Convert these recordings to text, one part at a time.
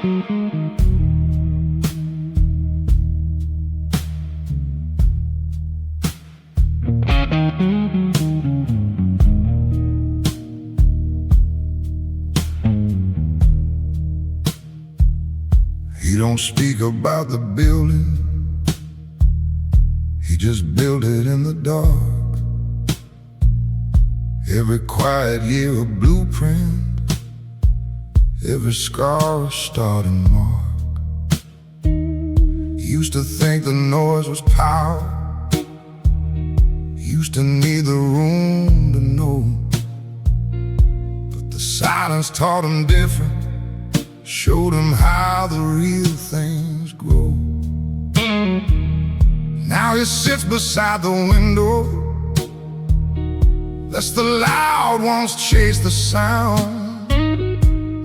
He don't speak about the building, he just built it in the dark. Every quiet year a blueprint, every scar a starting mark. Used to think the noise was power, used to need the room to know. But the silence taught him different, showed him how the real things grow. Now he sits beside the window, lets the loud ones chase the sound.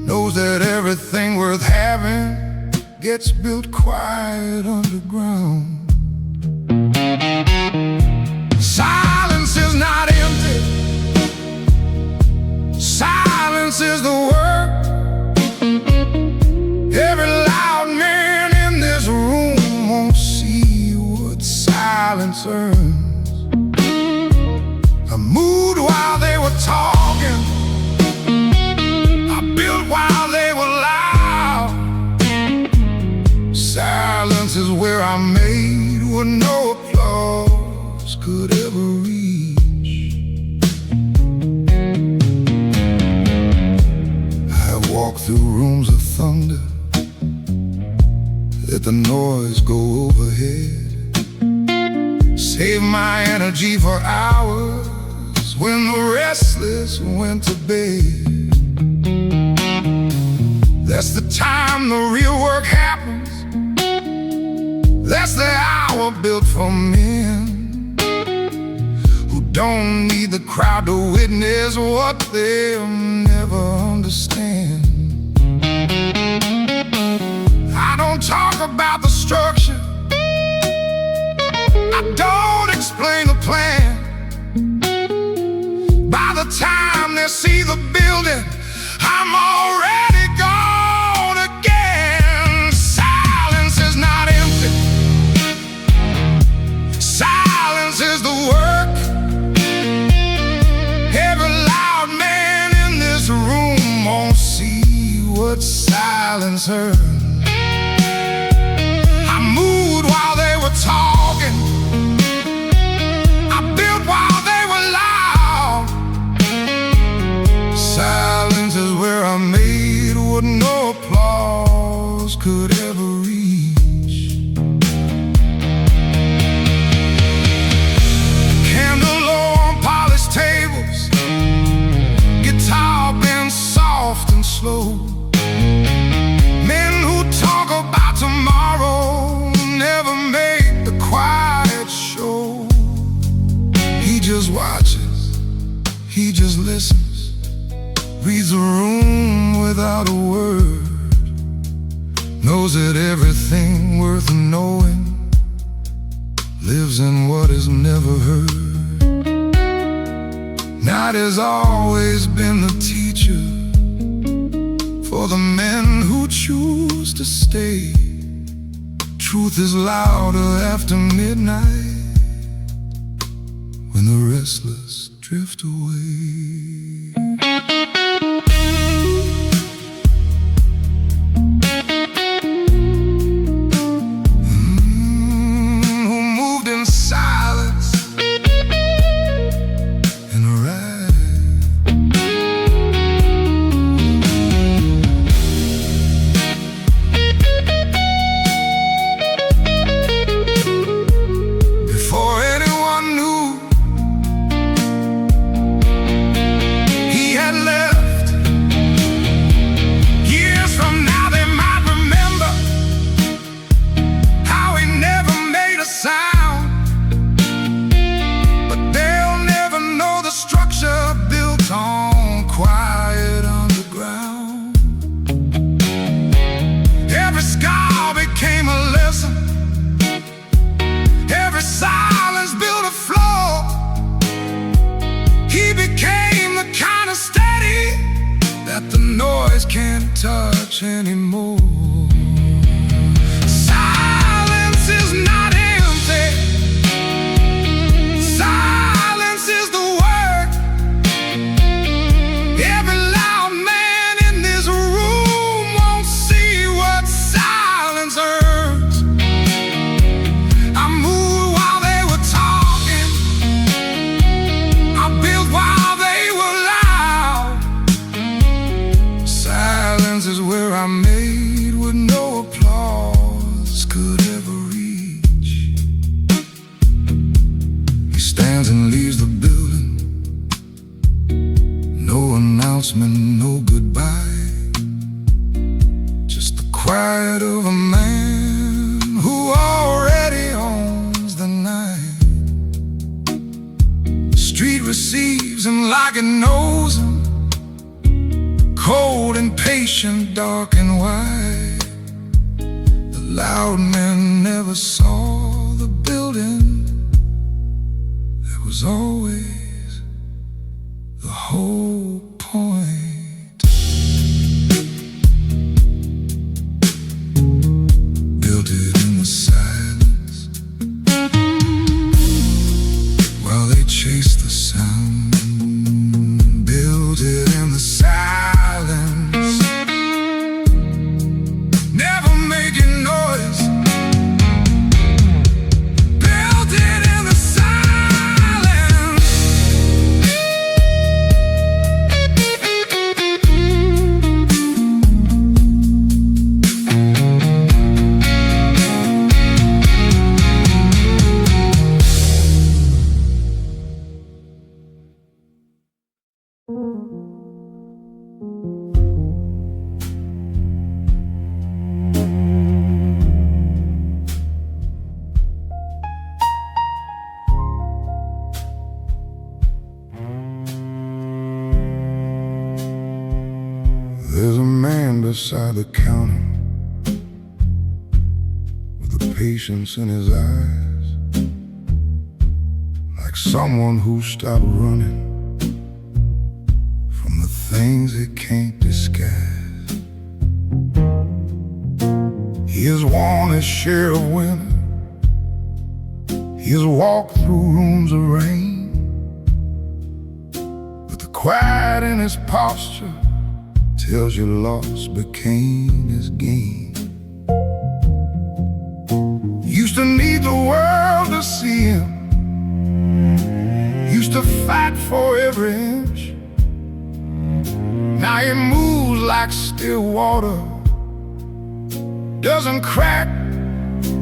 Knows that everything worth having gets built quiet underground. Silence is not empty, silence is the word. Every loud man in this room won't see what silence earns. I moved while they were talking, I built while they were loud. Silence is where I made what no applause could ever reach. I walk through rooms of thunder, let the noise go overhead. Save my energy for hours when the restless went to bed. That's the time the real work happens, that's the hour built for men who don't need the crowd to witness what they'll never understand. I don't talk about the structure, I don't explain the plan. By the time they see the building, I'm already gone again. Silence is not empty, silence is the work. Every loud man in this room won't see what silence earns. While they were talking, I built while they were loud. Silence is where I made what no applause could ever reach. Candle low on polished tables, guitar bends soft and slow. Men who talk about tomorrow never make the quiet show. He just watches, he just listens, reads the room without a word. Knows that everything worth knowing lives in what is never heard. Night has always been the teacher for the men who choose to stay. Truth is louder after midnight when the restless drift away. Who moved in silence in a ride. Before anyone knew, he had left. Years from now they might remember how he never made a sound, but they'll never know the structure built on quiet underground. Every scar became a lesson, every silence built a floor. He became the kind of steady that the noise can't touch anymore. quiet of a man who already owns the night. The street receives him like it knows him, cold and patient, dark and wide. The loud man never saw the building. There was always the whole point. Built it in the silence while they chased the sound. Built it in the silence, never making noise. Built it in the silence. There's a man beside the counter with the patience in his eyes, like someone who stopped running from the things it can't disguise. He has worn his share of winter. He has walked through rooms of rain, but the quiet in his posture tells you loss became his gain. Used to need the world to see him, used to fight for every inch. Now he moves like still water, doesn't crack,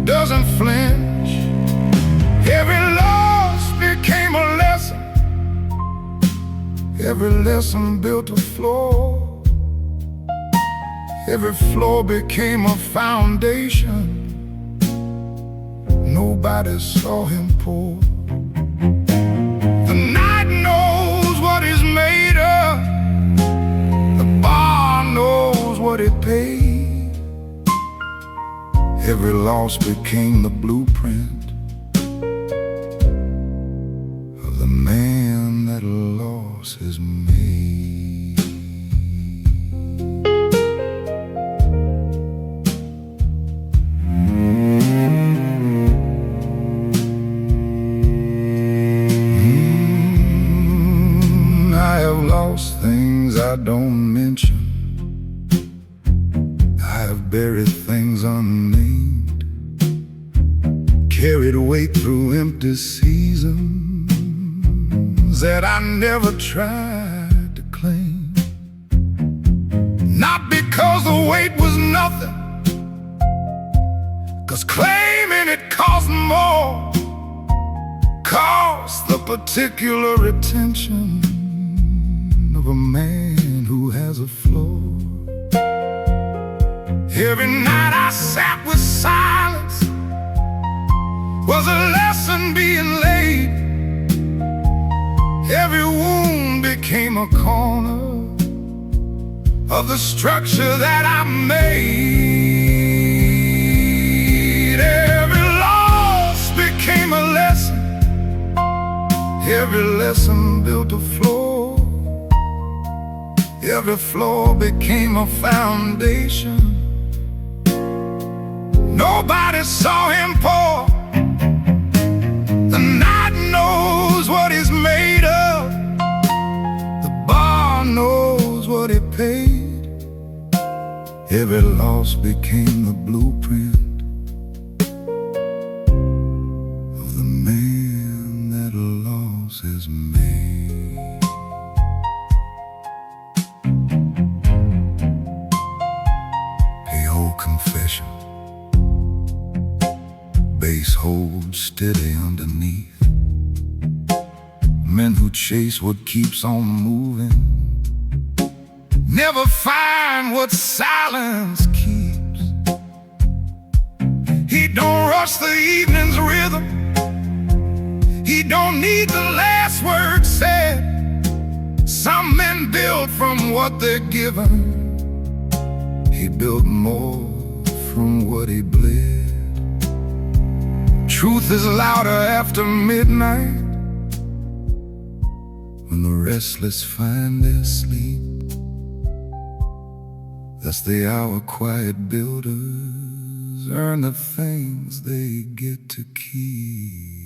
doesn't flinch. Every loss became a lesson, every lesson built a floor. Every floor became a foundation. Nobody saw him pour. The night knows what he's made of. The bar knows what it paid. Every loss became the blueprint of the man that loss has made. Things I don't mention, I have buried things unnamed, carried weight through empty seasons that I never tried to claim. Not because the weight was nothing, 'cause claiming it cost more, cost the particular attention of a man who has a floor. Every night I sat with silence, was a lesson being laid. Every wound became a corner of the structure that I made. Every loss became a lesson, every lesson built a floor. Every floor became a foundation. Nobody saw him pour. The night knows what he's made of. The bar knows what he paid. Every loss became the blueprint of the man that loss has made. Confession, base holds steady underneath. Men who chase what keeps on moving never find what silence keeps. enforce the evening's rhythm. He don't need the last word said. Some men build from what they're given. He built more from what he bled. Truth is louder after midnight, when the restless find their sleep. That's the hour quiet builders earn the things they get to keep.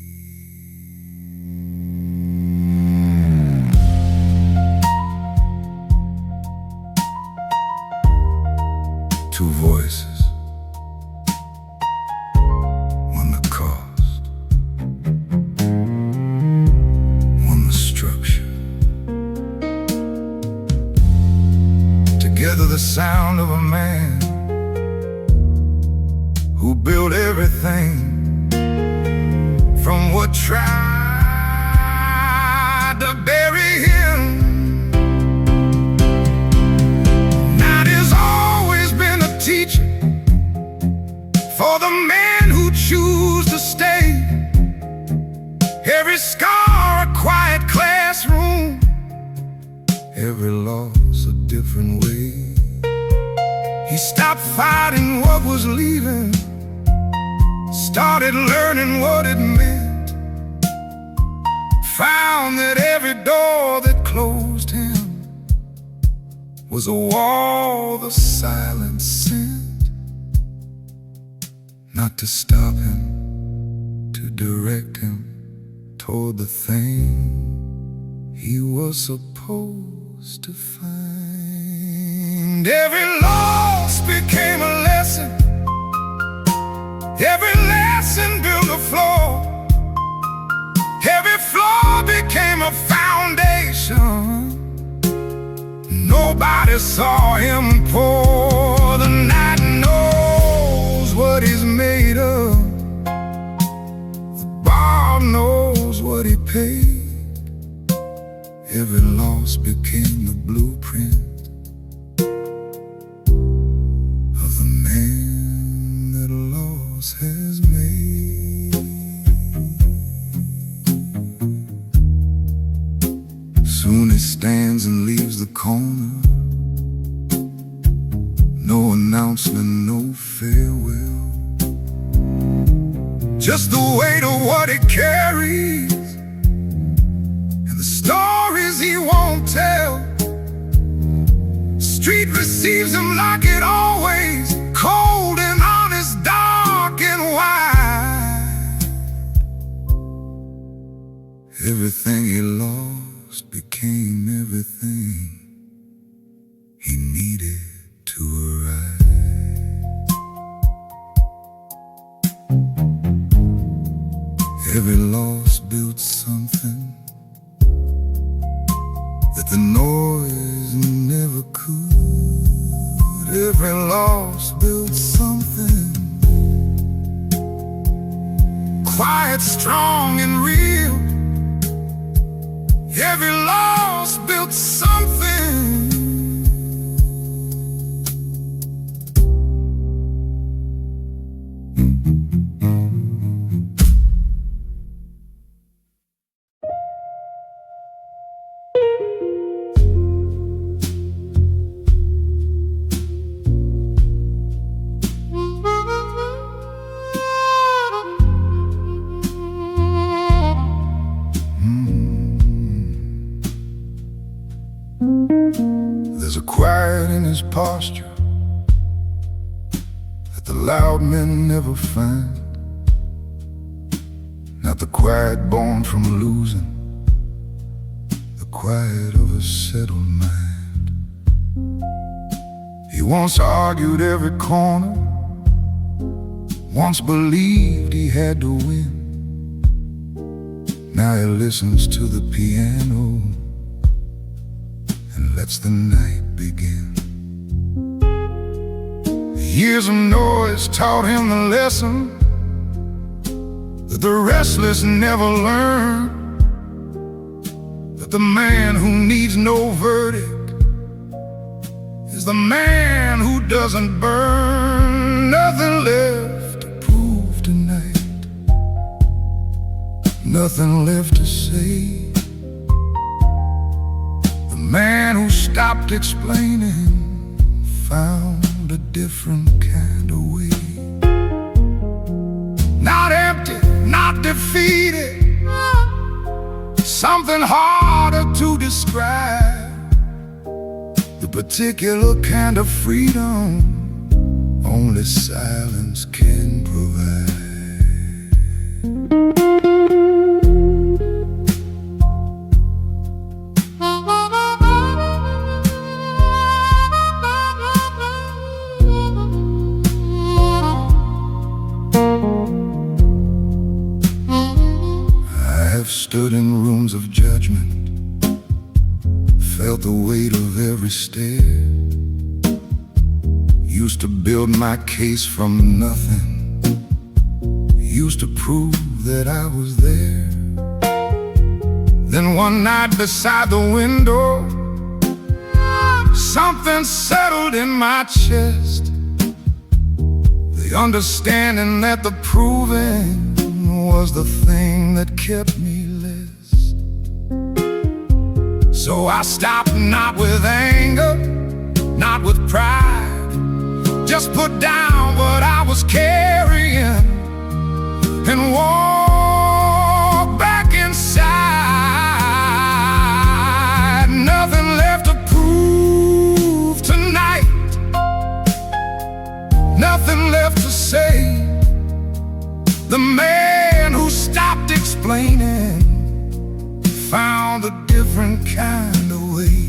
Two voices, one the cost, one the structure. Together the sound of a man who built everything from what tried to bury him. Now there's always been a teacher for the men who choose to stay. Every scar a quiet classroom, every loss a different way. He stopped fighting what was leaving, started learning what it meant, found that every door that closed him was a wall the silence sent, not to stop him, to direct him toward the thing he was supposed to find. Every loss became a lesson, every lesson built a floor, every floor became a foundation. Nobody saw him pour. The night knows what he's made of, the bar knows what he paid. Every loss became the blueprint of the man that loss has made. Soon he stands and leaves the corner. No announcement, no farewell, just the weight of what he carries and the stories he won't tell. Street receives him like it always, cold and honest, dark and wide. Everything he lost became everything he needed to arrive. Every loss built something that the noise never could. Every loss built something quiet, strong, and real. Every loss built something quiet in his posture that the loud men never find. Not the quiet born from losing, the quiet of a settled mind. He once argued every corner, once believed he had to win. Now he listens to the piano and lets the night begin. Years of noise taught him the lesson that the restless never learn, that the man who needs no verdict is the man who doesn't burn. Nothing left to prove tonight. nothing left to say. The man who stopped explaining found a different kind of way. Not empty, not defeated, something harder to describe. The particular kind of freedom only silence can provide. I've stood in rooms of judgment, felt the weight of every stare, used to build my case from nothing, used to prove that I was there. Then one night beside the window, something settled in my chest, the understanding that the proving was the thing that kept me less. So I stopped, not with anger, not with pride, just put down what I was carrying and walked back inside. Nothing left to prove tonight, nothing left to say. The man who stopped explaining found a different kind of way.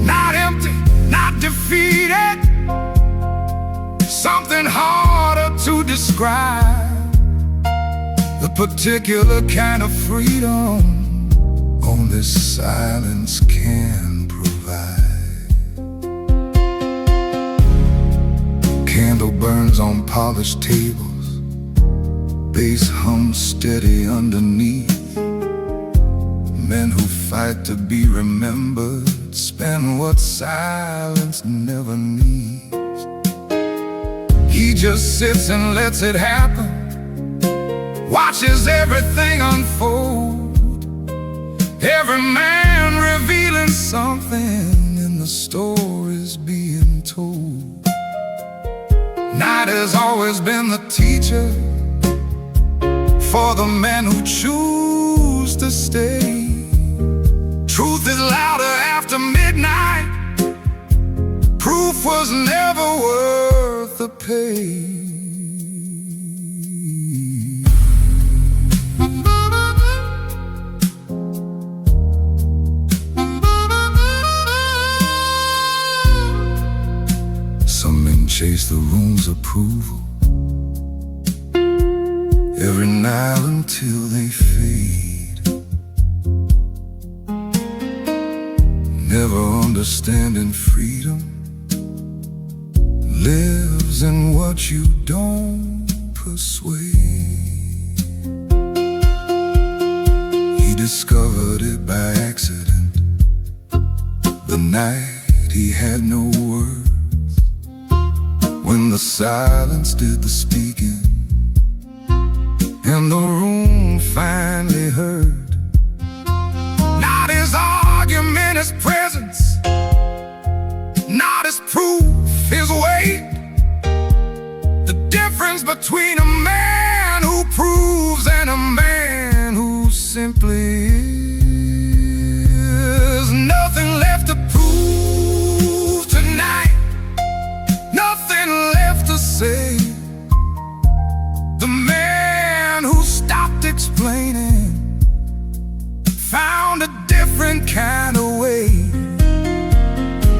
Not empty, not defeated, something harder to describe. The particular kind of freedom only silence can provide. Candle burns on polished tables, bass hums steady underneath. Men who fight to be remembered spend what silence never needs. He just sits and lets it happen, watches everything unfold, every man revealing something in the stories being told. Night has always been the teacher for the men who choose to stay. Truth is louder after midnight, proof was never worth the pay. Some men chase the room's approval every night until they fade, never understanding freedom lives in what you don't persuade. He discovered it by accident, the night he had no words, when the silence did the speaking and the room finally heard. Not his argument, his presence, not his proof, his weight. The difference between a man who proves and a man who simply is. Nothing left to prove tonight, nothing left to say. The man who stopped explaining found a different kind of way.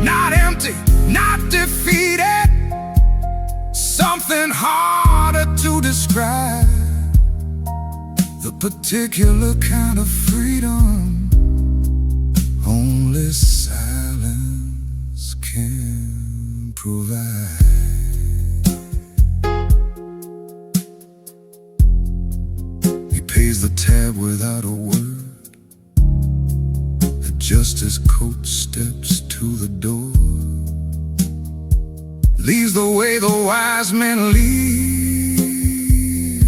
Not empty, not defeated, something harder to describe. The particular kind of freedom only silence can provide. He pays the tab without a word, adjusts his coat, steps to the door, leaves the way the wise men leave,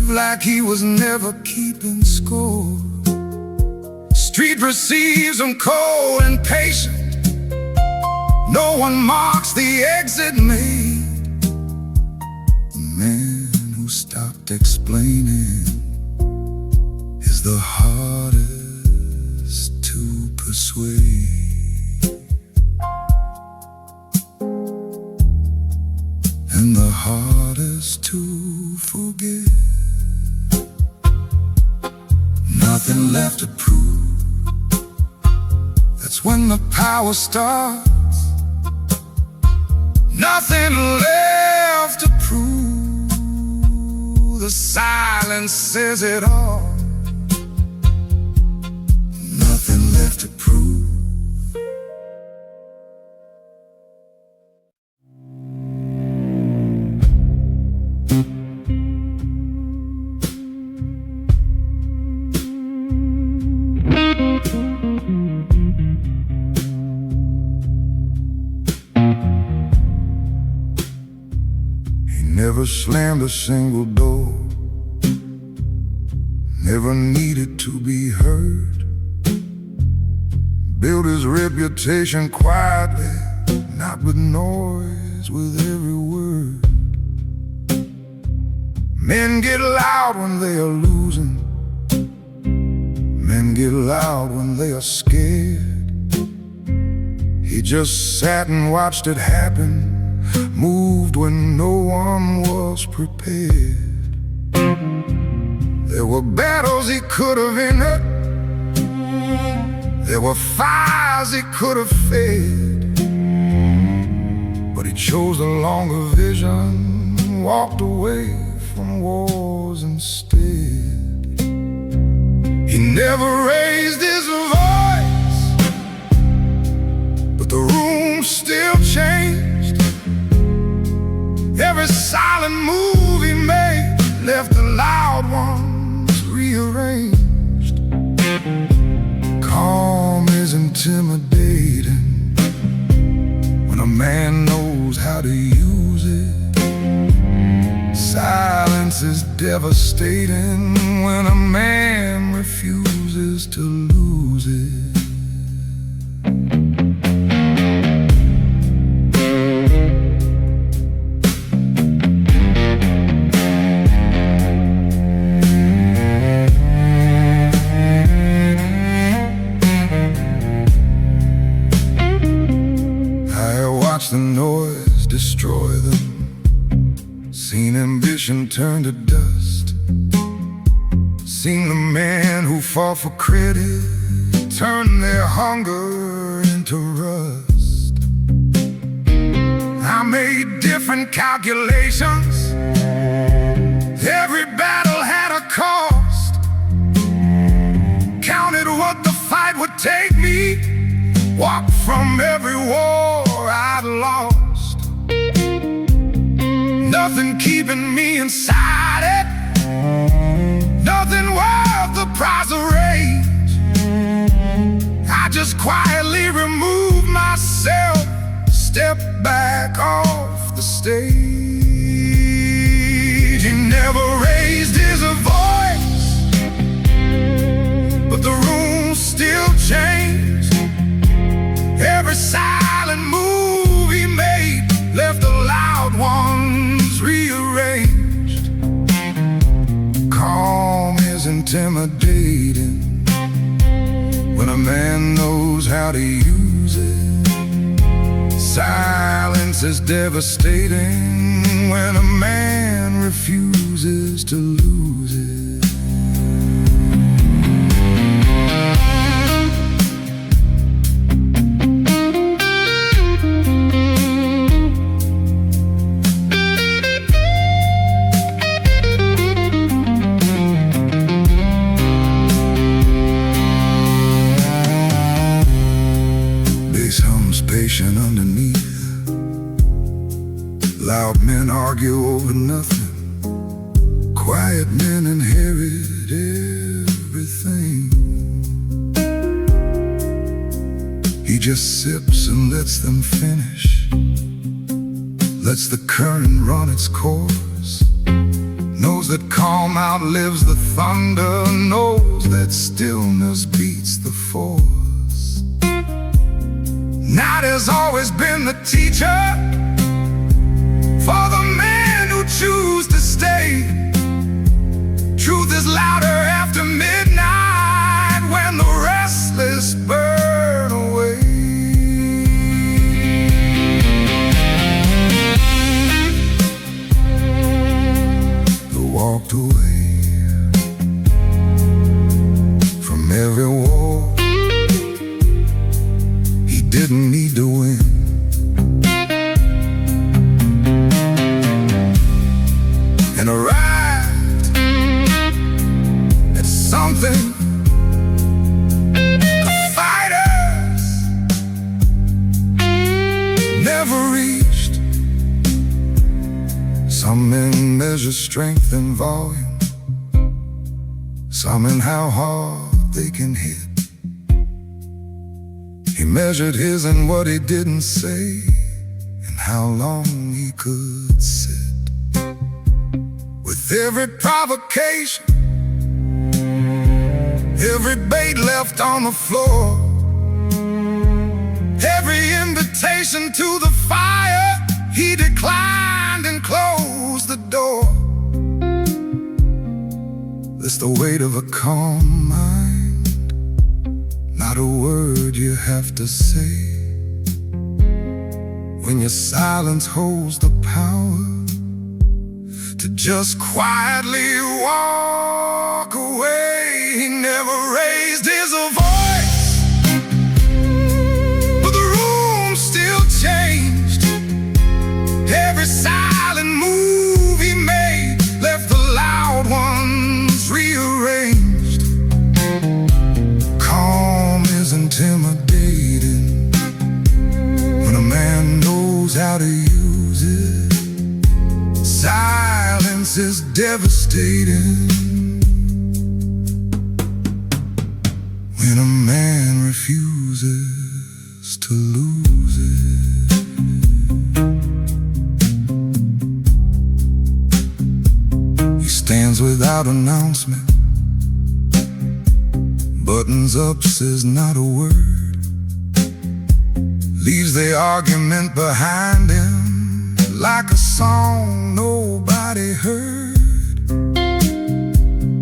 like he was never keeping score. score. Street receives him cold and patient. No one marks the exit made. The man who stopped explaining is the hardest to persuade, and the hardest to forgive. Nothing left to prove. That's when the power starts. Nothing left to prove. The silence says it all. Nothing left to prove. Never slammed a single door, never needed to be heard. Built his reputation quietly, not with noise, with every word. Men get loud when they are losing. Men get loud when they are scared. He just sat and watched it happen, moved when no one was prepared. There were battles he could have entered. There were fires he could have fed. But he chose the longer vision, walked away from wars instead. He never raised his voice, but the room still changed. Every silent move he made left the loud ones rearranged. Calm is intimidating when a man knows how to use it. Silence is devastating when a man refuses to lose it. The noise destroy them, seen ambition turn to dust, seen the man who fought for credit turn their hunger into rust. I made different calculations. Every battle had a cost. Counted what the fight would take me, walked from every war I'd lost. Nothing keeping me inside it, nothing worth the price of rage. I just quietly removed myself, stepped back off the stage. He never raised his voice, but the room still changed. Every silent move he made left the loud ones rearranged. Calm is intimidating when a man knows how to use it. Silence is devastating when a man refuses to lose it. Patient underneath, loud men argue over nothing. Quiet men inherit everything. He just sips and lets them finish, lets the current run its course. knows that calm outlives the thunder, knows that stillness beats the force. Night has always been the teacher for the men who choose to stay. Truth is louder after midnight when the restless burn away. They walked away from every war. He didn't need to win. And arrived at something the fighters never reached. Some men measure strength in volume, some in how hard they can hit. He measured his in what he didn't say, and how long he could sit. With every provocation, every bait left on the floor, every invitation to the fire, he declined and closed the door. It's the weight of a calm mind, not a word you have to say, when your silence holds the power to just quietly walk away. He never raised his voice, but the room still changed. Every silent move he made left the loud ones rearranged. Calm is intimidating when a man knows how to use it. Silence is devastating when a man refuses to lose it. He stands without announcement, buttons up, says not a word, leaves the argument behind him like a song nobody heard.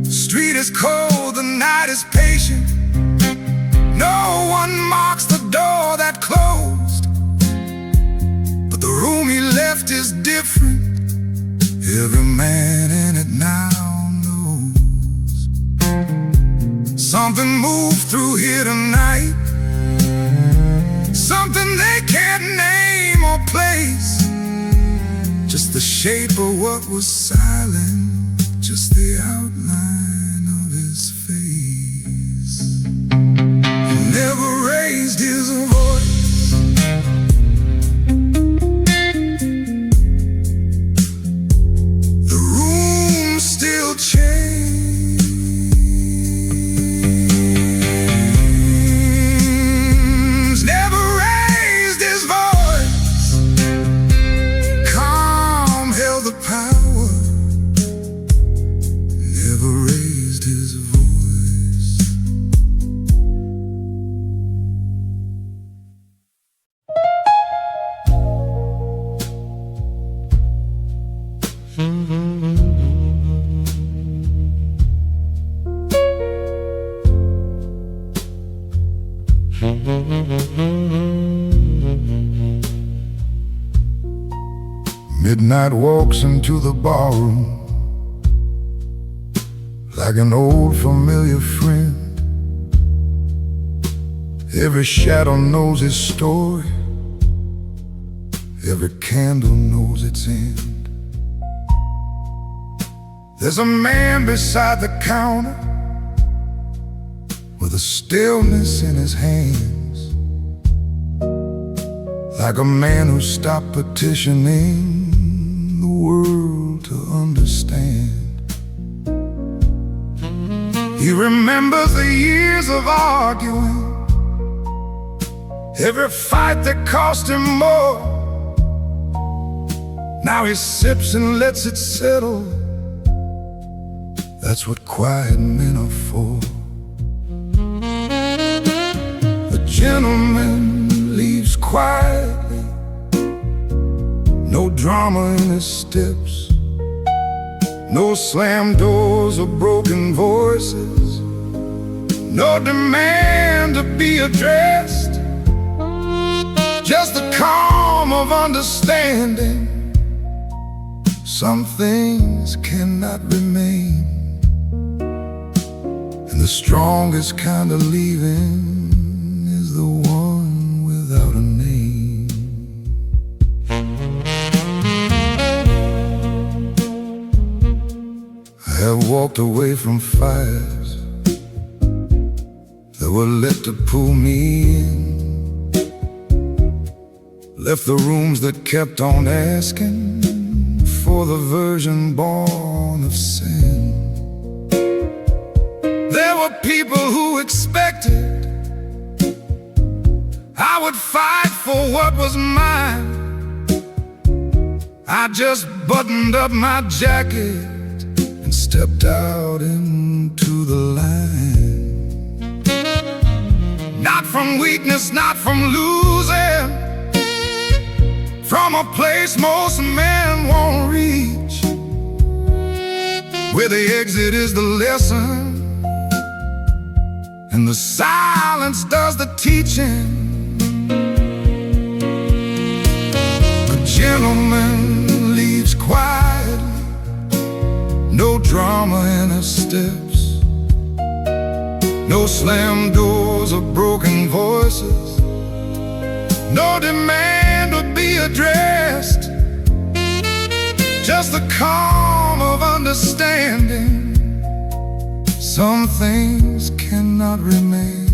The street is cold, the night is patient. No one marks the door that closed, but the room he left is different. Every man in it now knows something moved through here tonight, something they can't name or place. Just the shape of what was silent, just the outline of his face. He never raised his voice, the room still changed. Never raised his voice, the power, never raised his voice. Midnight walks into the barroom like an old familiar friend. Every shadow knows his story, every candle knows its end. There's a man beside the counter with a stillness in his hands, like a man who stopped petitioning the world to understand. He remembers the years of arguing, every fight that cost him more. Now he sips and lets it settle That's what quiet men are for. The gentleman leaves quietly, no drama in his steps, no slam doors or broken voices, no demand to be addressed, just the calm of understanding. Some things cannot remain, and the strongest kind of leaving is the one without a name. I have walked away from fires that were lit to pull me in, left the rooms that kept on asking for the virgin born of sin. There were people who expected I would fight for what was mine. I just buttoned up my jacket and stepped out into the line. Not from weakness, not from losing, from a place most men won't reach, where the exit is the lesson and the silence does the teaching. A gentleman leaves quietly, no drama in his steps, no slam doors or broken voices, no demand to be addressed, just the calm of understanding. Some things cannot remain,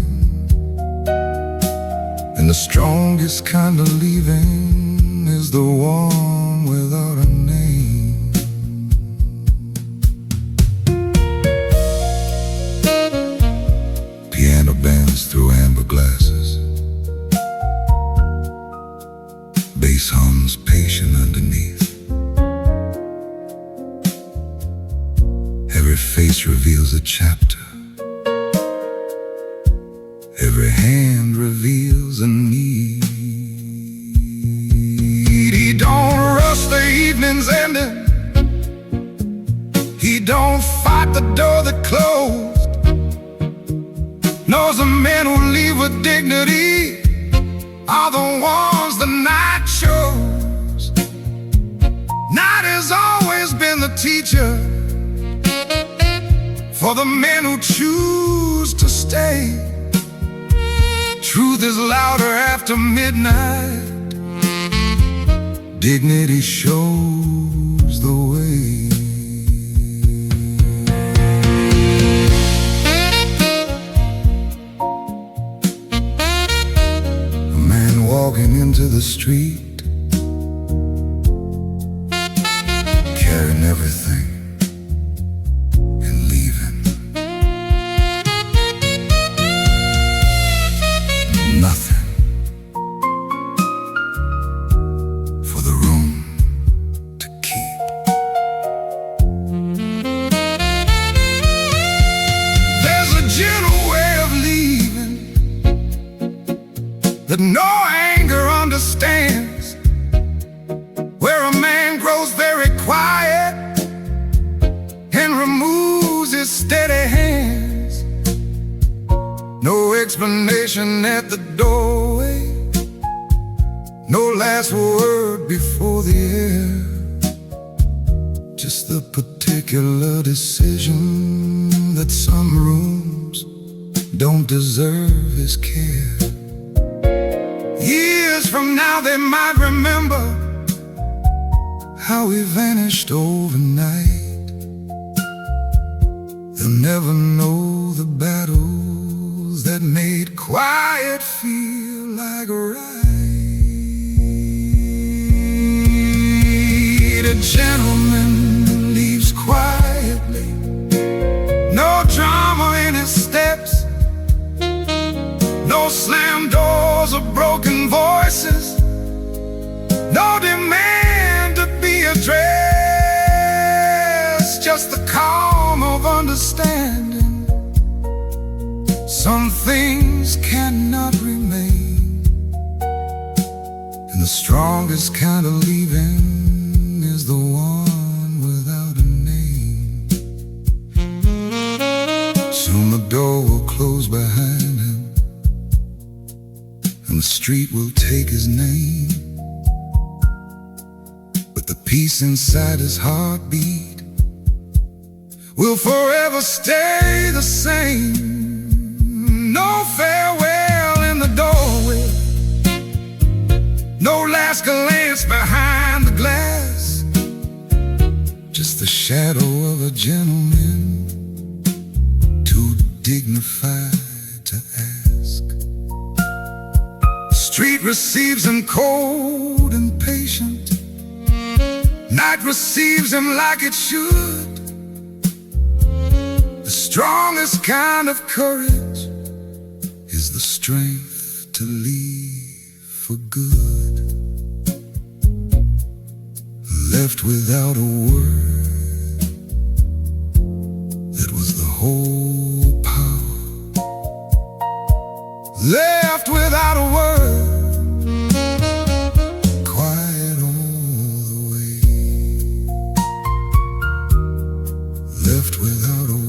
and the strongest kind of leaving is the one without a name. Piano bends through amber glasses, bass hums patient underneath. Every face reveals a chapter, every hand reveals a need. He don't rush the evening's ending, he don't fight the door that closed. Knows the men who leave with dignity are the ones the night shows. Night has always been the teacher for the men who choose to stay. Truth is louder after midnight, dignity shows the way. A man walking into the street, carrying everything and leaving nothing for the room to keep. There's a gentle way of leaving that no anger understands, where a man grows very quiet and removes his steady hands. No explanation at the doorway, no last word before the air, just the particular decision that some rooms don't deserve his care. Years from now they might remember how he vanished overnight. They'll never know the battles that made quiet feel like right. A gentleman leaves quietly, no drama in his steps, no slam doors or broken voices, no demand to be addressed, just the calm of of understanding. Some things cannot remain, and the strongest kind of leaving is the one without a name. Soon the door will close behind him, and the street will take his name. But the peace inside his heartbeat will forever stay the same. No farewell in the doorway, no last glance behind the glass, just the shadow of a gentleman too dignified to ask. The street receives him cold and patient, night receives him like it should. The strongest kind of courage is the strength to leave for good. Left without a word, that was the whole power. Left without a word, quiet all the way. Left without a word.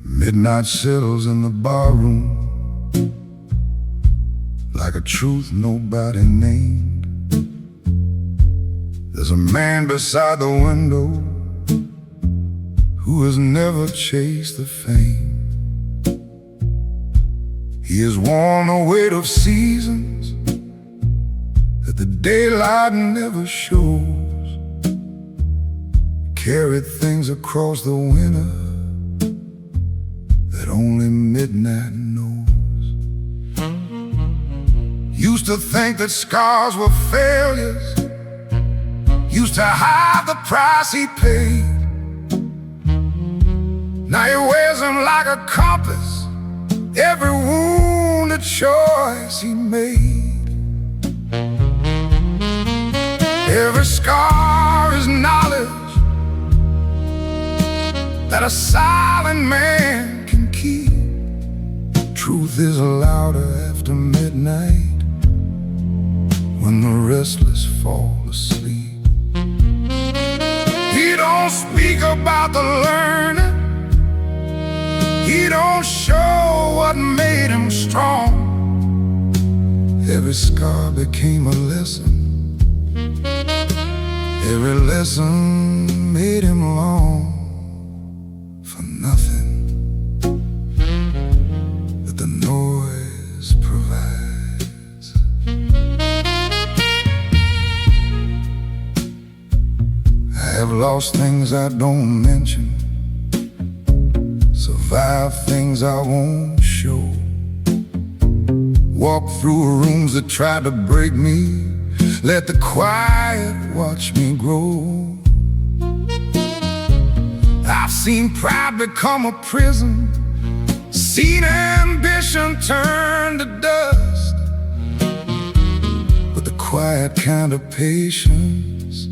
Midnight settles in the barroom like a truth nobody named. There's a man beside the window who has never chased the fame. He has worn the weight of seasons that the daylight never shows, carried things across the winter that only midnight knows. Used to think that scars were failures, used to hide the price he paid. Now he wears them like a compass, every wound a choice he made. Every scar is knowledge that a silent man can keep. Truth is louder after midnight, when the restless fall asleep. He don't speak about the learning, he don't show what made him strong. Every scar became a lesson, every lesson made him long for nothing that the noise provides. I have lost things I don't mention, survived things I won't show, walked through rooms that tried to break me, let the quiet watch me grow. I've seen pride become a prison, seen ambition turn to dust, but the quiet kind of patience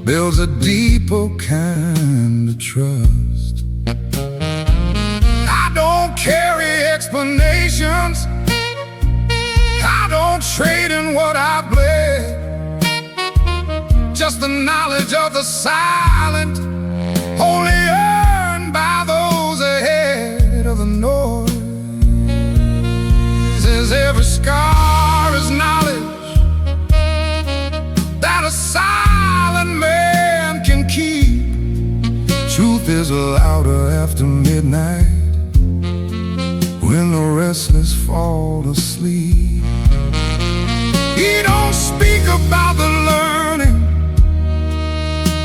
builds a deeper kind of trust. I don't carry explanations, I don't trade in what I've bled, just the knowledge of the silent, only earned by those ahead of the noise. As every scar is knowledge that a silent man can keep. Truth is louder after midnight, when the restless fall asleep. He don't speak about the learning,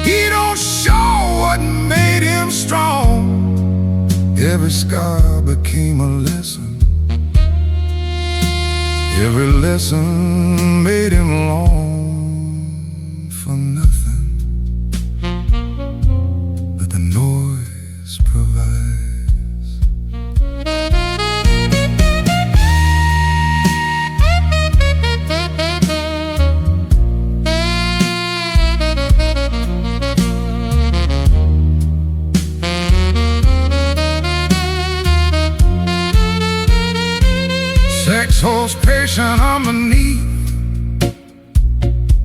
he don't show what made him strong. every scar became a lesson. Every lesson made him long for nothing but the noise provides. Sex holds patient underneath.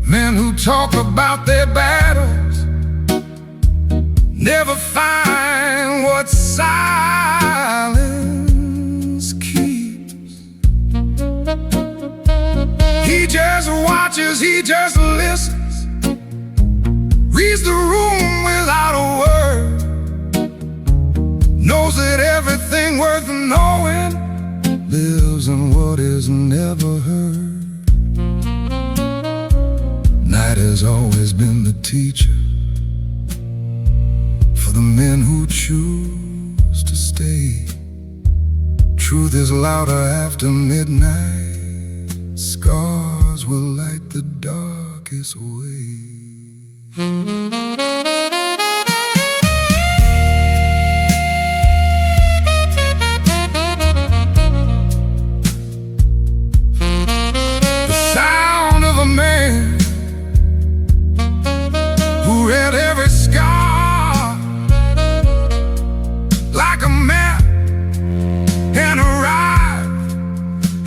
Men who talk about their battles never find what silence keeps. He just watches, he just listens, reads the room without a word, knows that everything worth knowing lives in what is never heard. Night has always been the teacher for the men who choose to stay. Truth is louder after midnight. Scars will light the darkest way.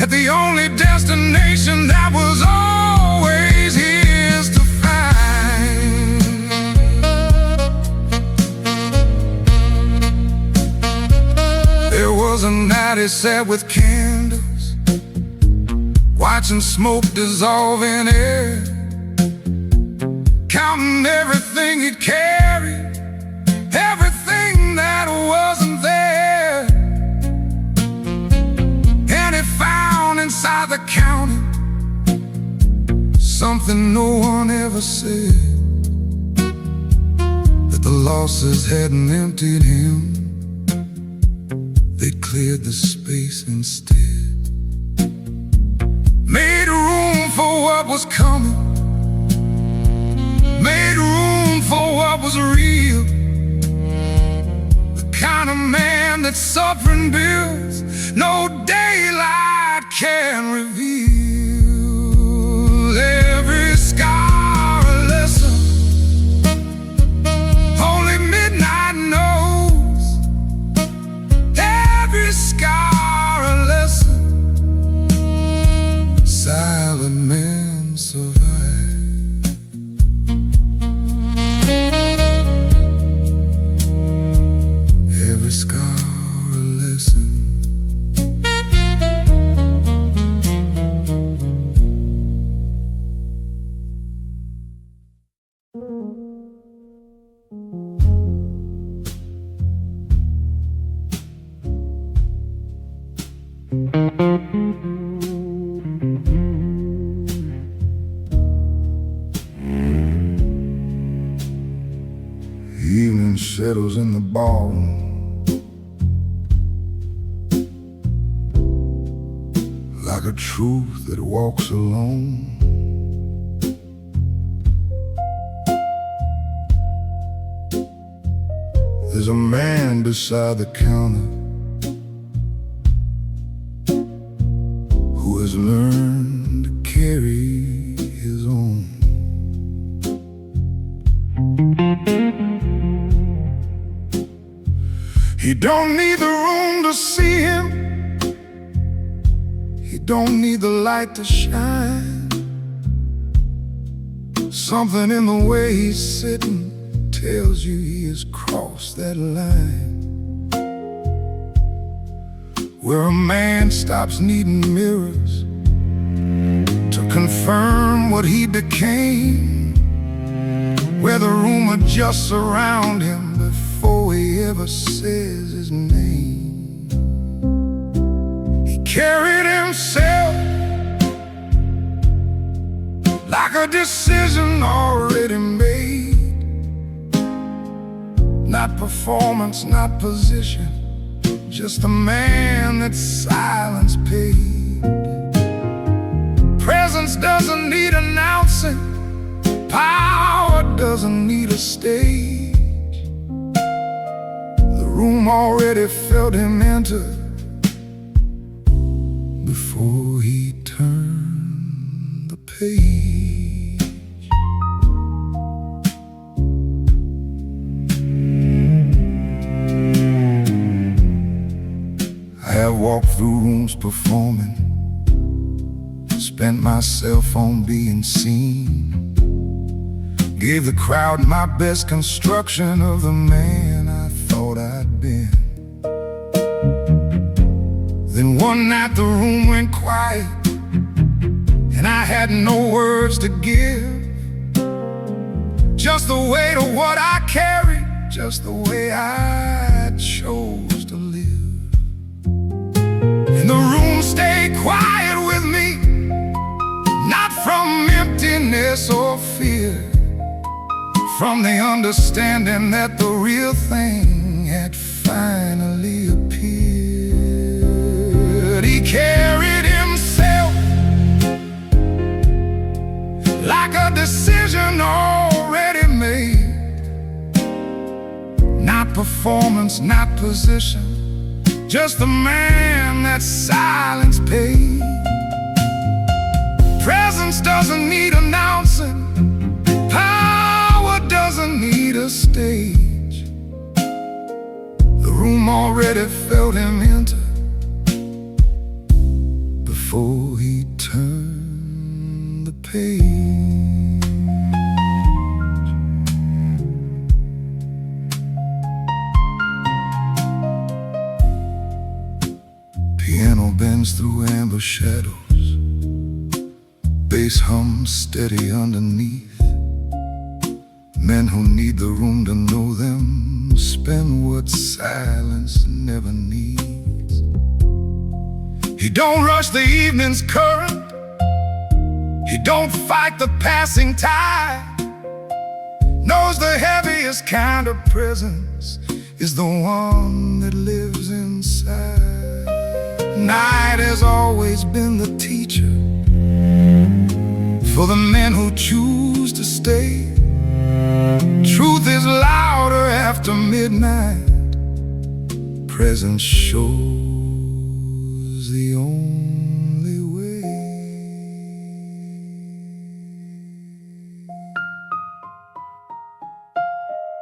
The only destination that was always his to find. There was a night he sat with candles, watching smoke dissolve in air, counting everything he'd carried, everything that wasn't there. Inside the county, something no one ever said, that the losses hadn't emptied him, they cleared the space instead. Made room for what was coming, made room for what was real. The kind of man that suffering builds no daylight can reveal. Every scar a lesson only midnight knows. Every scar a lesson silent men survive. Every scar a lesson. Evening settles in the ballroom, like a truth that walks alone. There's a man beside the counter who has learned to carry his own. He don't need the room to see him, he don't need the light to shine. Something in the way he's sitting tells you he has crossed that line, where a man stops needing mirrors to confirm what he became, where the room adjusts around him before he ever says his name. He carried himself like a decision already made, not performance, not position, just a man that silence paid. Presence doesn't need announcing, power doesn't need a stage. The room already felt him enter before he turned the page. I have walked through rooms performing, spent myself on being seen, gave the crowd my best construction of the man I thought I'd been. Then one night the room went quiet, and I had no words to give. Just the weight of what I carried, just the way I chose to live. And the room stayed quiet with me, not from emptiness or fear, from the understanding that the real thing had finally appeared. He carried himself like a decision already made. Not performance, not position, just the man that silence paid. Presence doesn't need announcing, power doesn't need a stage. The room already felt him enter before he turned the page. Piano bends through amber shadows, bass hums steady underneath. Men who need the room to know them spend what silence never needs. He don't rush the evening's current, he don't fight the passing tide. Knows the heaviest kind of presence is the one that lives inside. Night has always been the teacher for the men who choose to stay. Truth is louder after midnight. Presence shows the only way.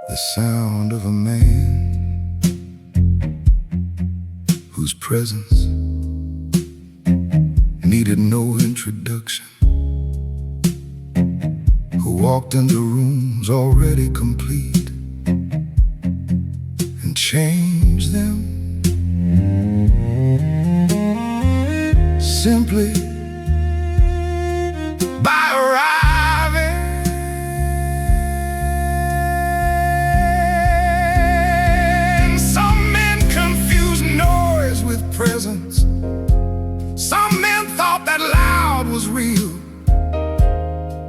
The sound of a man whose presence needed no introduction, who walked into rooms already complete and changed them simply by arriving. Some men confuse noise with presence. Some men thought that loud was real.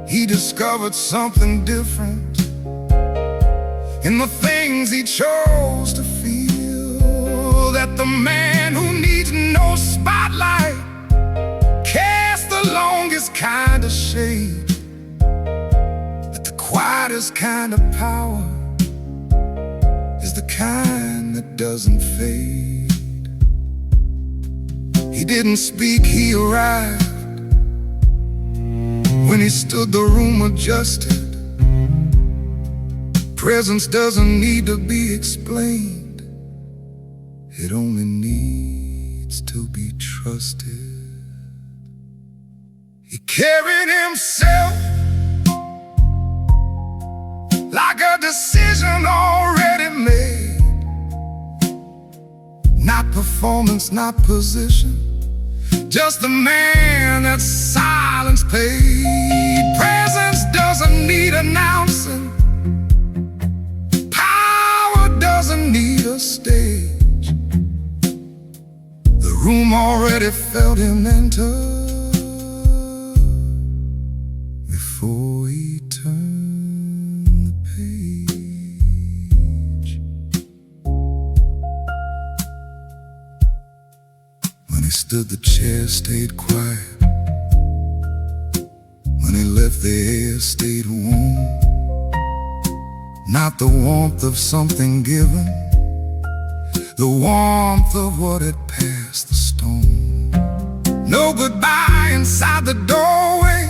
He discovered something different in the things he chose to feel. That the man who needs no spotlight casts the longest kind of shade. That the quietest kind of power is the kind that doesn't fade. He didn't speak, he arrived. When he stood, the room adjusted. Presence doesn't need to be explained, it only needs to be trusted. He carried himself like a decision already made. Not performance, not position, just the man that silence paid. Presence doesn't need announcing, power doesn't need a stage. The room already felt him enter before he turned the page. stood, the chair stayed quiet. When he left, the air stayed warm. Not the warmth of something given, the warmth of what had passed the storm. No goodbye inside the doorway,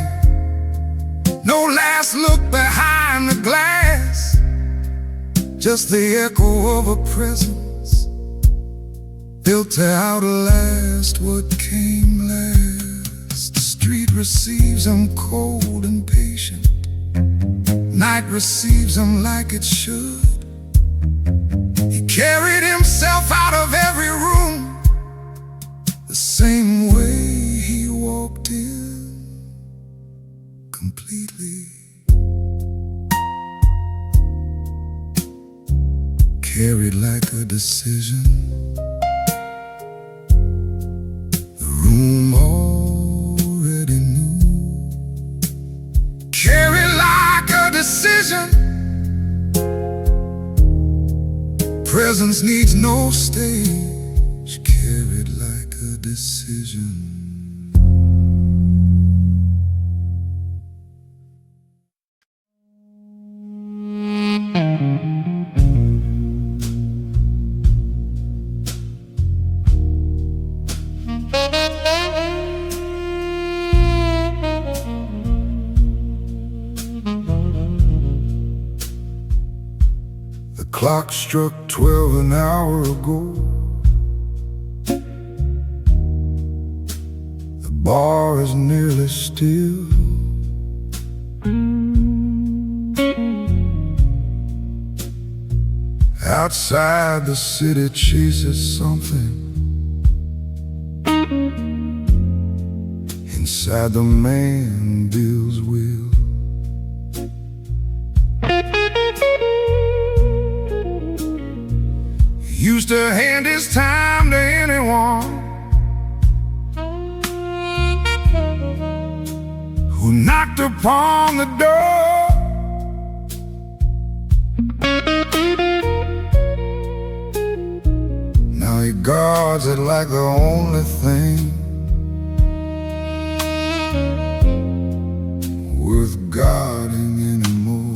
no last look behind the glass, just the echo of a presence built to outlast what came last. The street receives him cold and patient, night receives him like it should. He carried himself out of every room the same way he walked in, completely carried like a decision. The room already knew. Carried like a decision. Presence needs no stage. Carried like a decision. The clock struck 12 an hour ago. The bar is nearly still. Outside, the city chases something. Inside, the man builds will. He used to hand his time to anyone who knocked upon the door. Now he guards it like the only thing worth guarding anymore.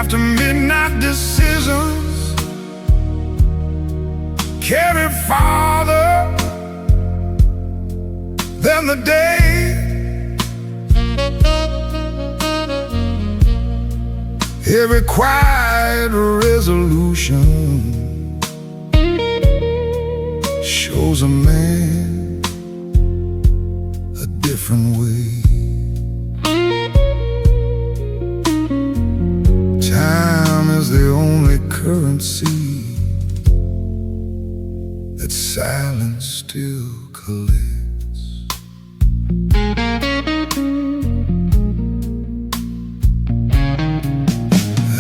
After midnight decisions carry farther than the day. Every quiet resolution shows a man a different way. Time is the only currency that silence still collects.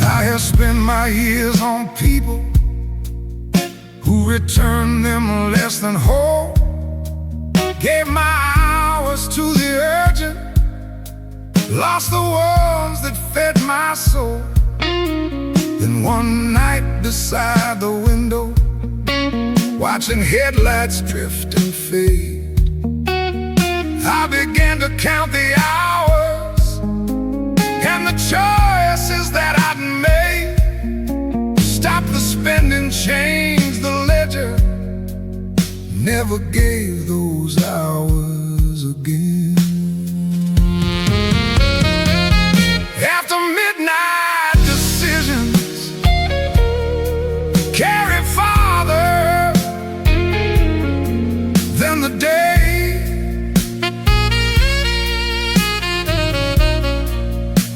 I have spent my years on people who returned them less than whole. Gave my hours to the urgent, lost the ones that fed my soul. Then one night beside the window, watching headlights drift and fade, I began to count the hours and the choices that I'd made. Stop the spending, change the ledger, never gave those hours again. After midnight decisions carry farther than the day.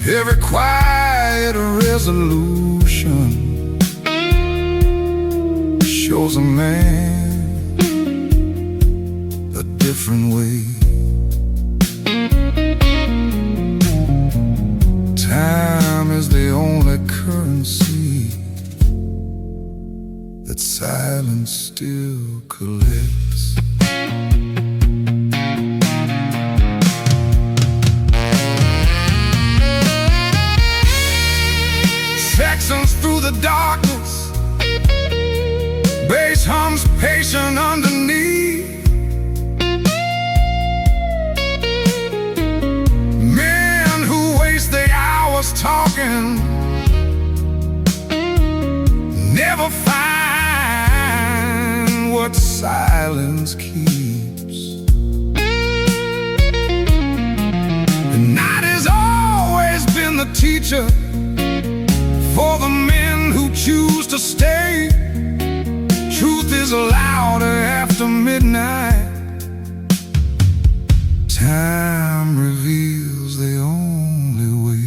Every quiet resolution shows a man a different way. Time is the only currency that silence still collects. Texans through the darkness, bass hums patient underneath. Men who waste their hours talking never find what silence keeps. The night has always been the teacher for the men who choose to stay. Truth is louder after midnight. Time reveals the only way.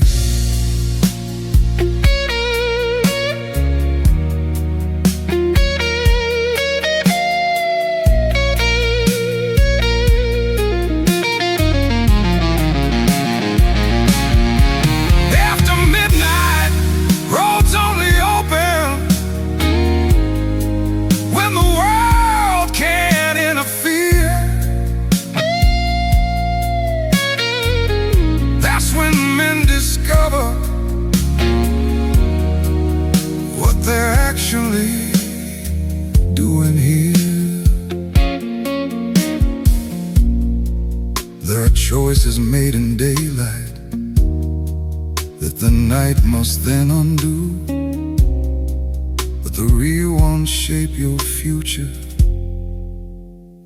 They're actually doing here. There are choices made in daylight that the night must then undo, but the real ones shape your future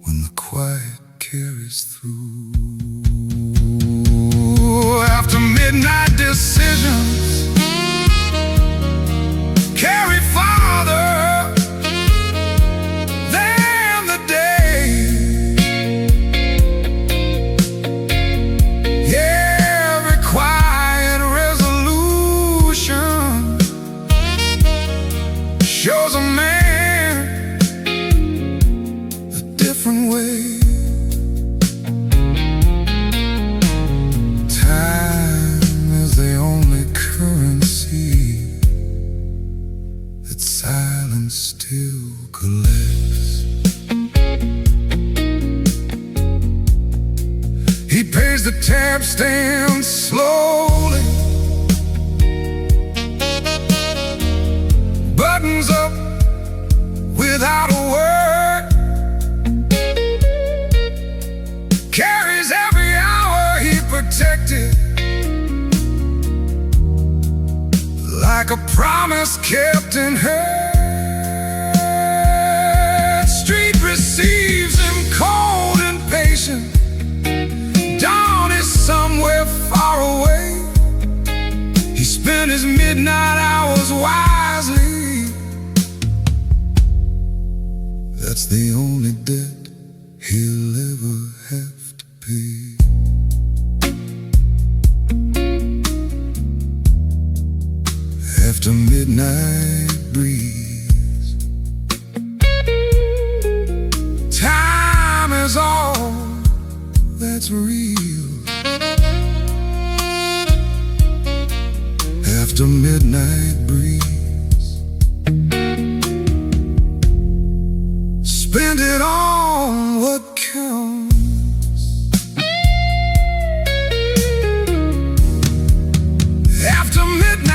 when the quiet carries through. After midnight decisions carry farther than the day. Every quiet resolution shows a man a different way. Time is the only currency that silence still collects. He pays the tab stand slowly, buttons up without a word, carries every hour he protected like a promise kept in her. Street receives him cold and patient. Dawn is somewhere far away. He spent his midnight hours wisely. That's the only debt he'll ever have to pay. After midnight breeze, time is all that's real. After midnight breeze, spend it on what counts. After midnight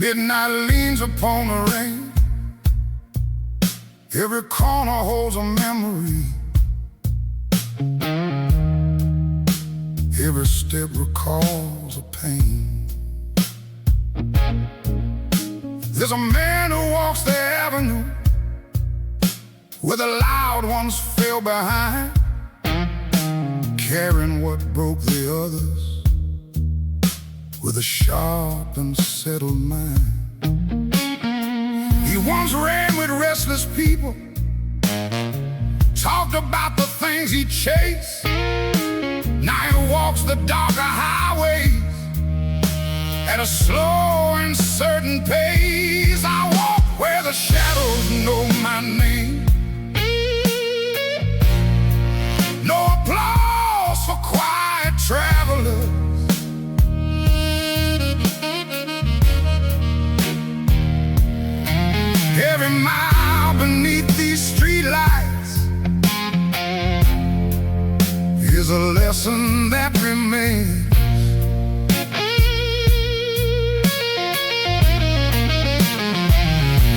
midnight leans upon the rain. Every corner holds a memory. Every step recalls a pain. There's a man who walks the avenue where the loud ones fell behind, carrying what broke the others with a sharp and settled mind. He once ran with restless people, talked about the things he chased. Now he walks the darker highways at a slow and certain pace. I walk where the shadows know my name. No applause for quiet travelers. Every mile beneath these streetlights is a lesson that remains.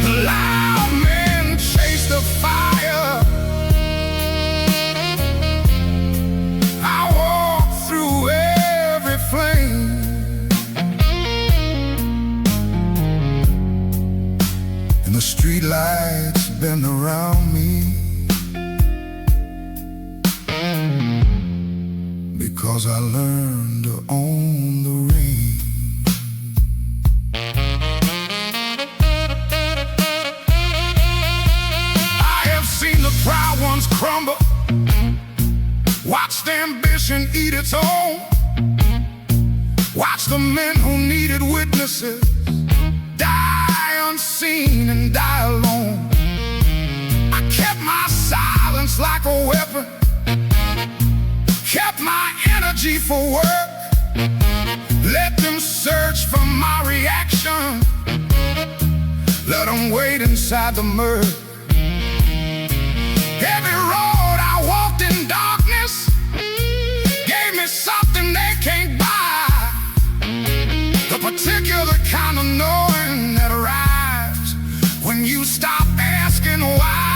The loud men chase the fire. I walk through every flame. And the streetlights bend around me, because I learned to own the rain. I have seen the proud ones crumble, watched ambition eat its own, watched the men who needed witnesses die unseen and die alone. I kept my silence like a weapon, kept my energy for work, let them search for my reaction, let them wait inside the murk. Every road I walked in darkness gave me something they can't buy, the particular kind of knowing that arrives when you stop asking why.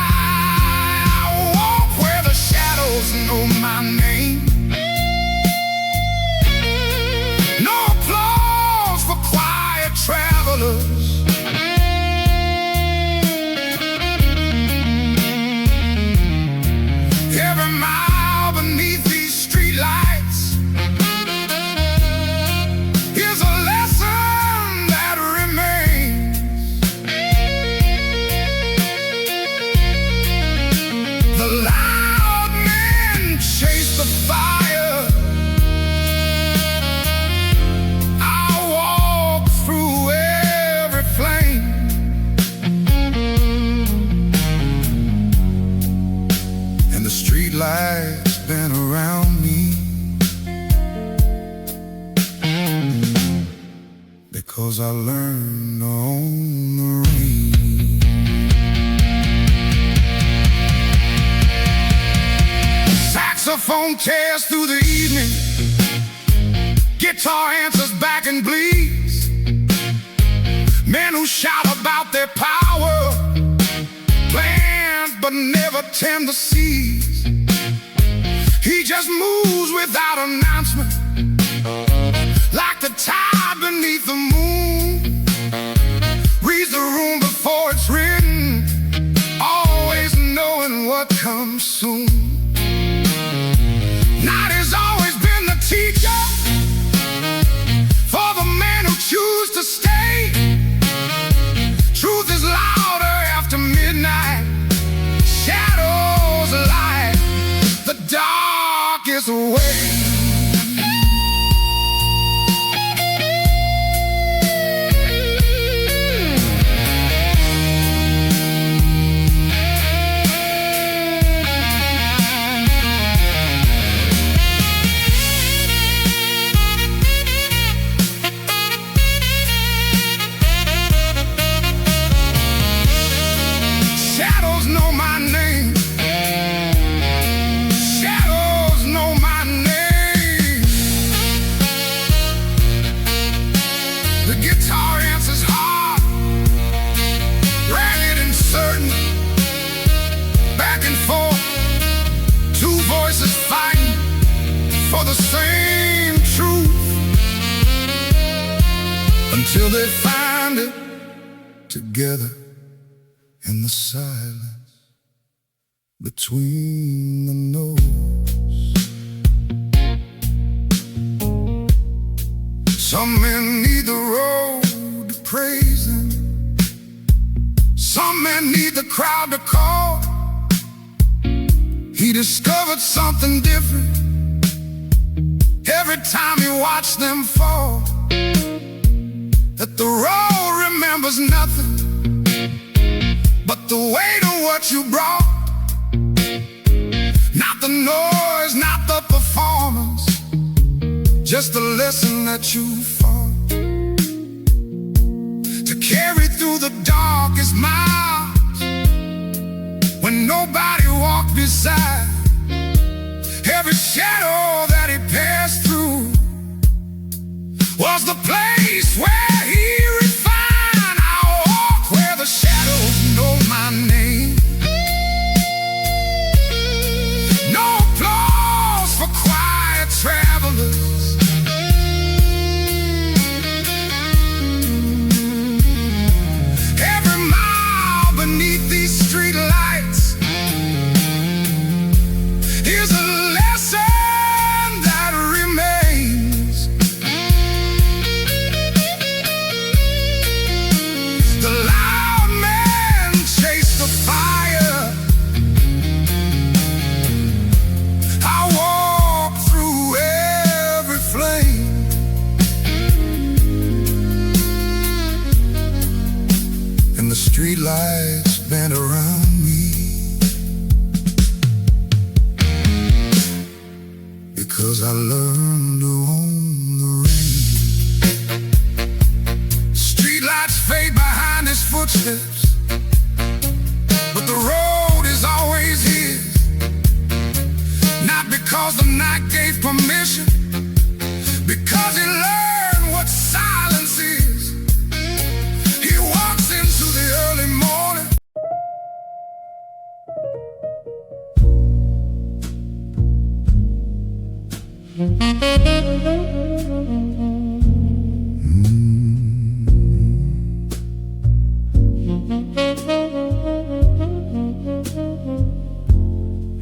I walk where the shadows know my name. No applause for quiet travelers. Every mile beneath these streetlights is a lesson that remains. The loud men chase the fire. I walk through every flame. And the streetlights been around me, because I learned to own the rain. Saxophone tears through the evening, guitar answers back and bleeds. Men who shout about their power, plant but never tend the seeds. He just moves without announcement, like the tide beneath the moon. Reads the room before it's written, always knowing what comes soon. Night has always been the teacher for the men who choose to stay. Truth is louder after midnight. Shadows light the darkest way. Shadows know my name. Shadows know my name. The guitar answers hard, ragged and certain, back and forth, two voices fighting for the same truth, until they find it together in the silence between the notes. Some men need the road to praise them, Some men need the crowd to call. He discovered something different every time he watched them fall. That the road remembers nothing but the weight of what you brought. Not the noise, not the performance, just the lesson that you fought. To carry through the darkest miles when nobody walked beside. Every shadow that he passed through was the place where he refined. I'll walk where the shadows know my name. No applause for quiet travelers. Every mile beneath these street lights is a lesson that remains. The loud man chased the fire. I walk through every flame. And the street lights bent around me, because I learned to own the rain. Streetlights fade behind his footsteps, but the road is always his. Not because the night gave permission, because he learned what silence is. He walks into the early morning.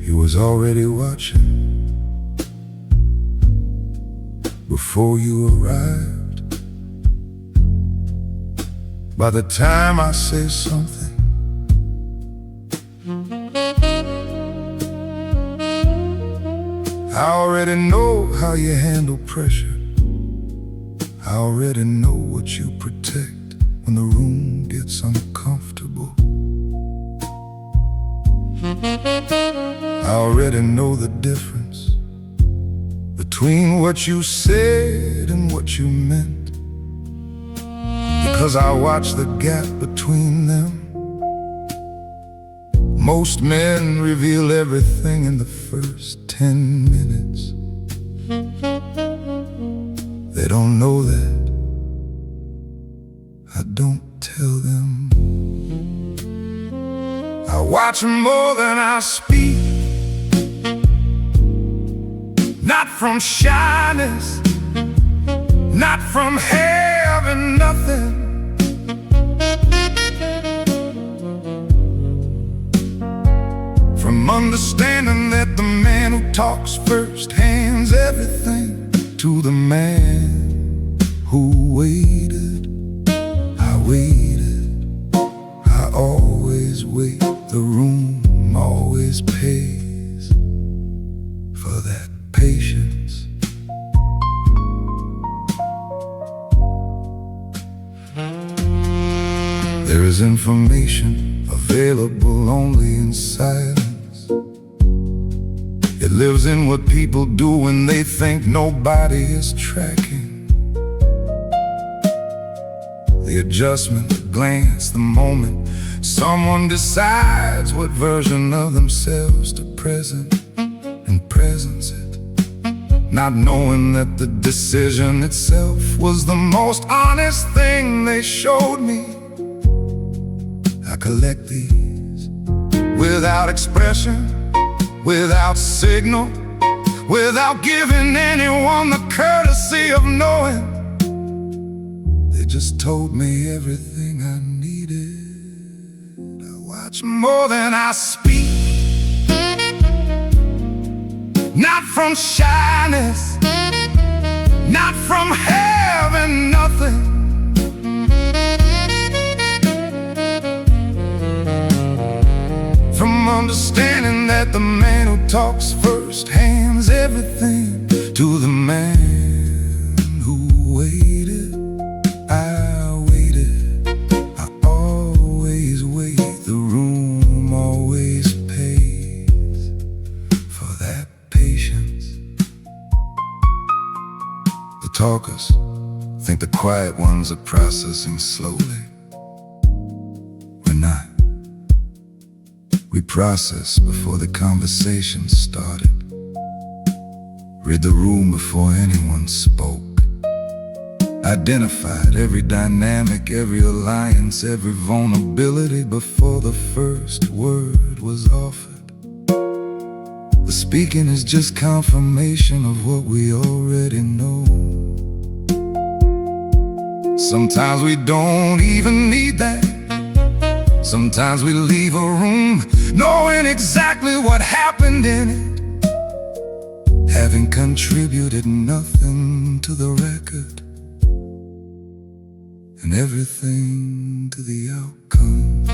He was already watching before you arrived. By the time I say something, I already know how you handle pressure. I already know what you protect when the room gets uncomfortable. I already know the difference between what you said and what you meant, because I watched the gap between them. Most men reveal everything in the first 10 minutes. They don't know that. I don't tell them. I watch more than I speak, not from shyness, not from having nothing, from understanding that the man who talks first hands everything to the man who waited. I waited, I always wait. The room always pays for that patience. There is information available only in silence. It lives in what people do when they think nobody is tracking. The adjustment, the glance, the moment someone decides what version of themselves to present and presence it, not knowing that the decision itself was the most honest thing they showed me. I collect these without expression, without signal, without giving anyone the courtesy of knowing. They just told me everything I needed. I watch more than I speak, not from shyness, not from having nothing, that the man who talks first hands everything to the man who waited. I waited, I always wait. The room always pays for that patience. The talkers think the quiet ones are processing slowly. We're not. We process before the conversation started. Read the room before anyone spoke. Identified every dynamic, every alliance, every vulnerability before the first word was offered. The speaking is just confirmation of what we already know. Sometimes we don't even need that. Sometimes we leave a room knowing exactly what happened in it, having contributed nothing to the record and everything to the outcome.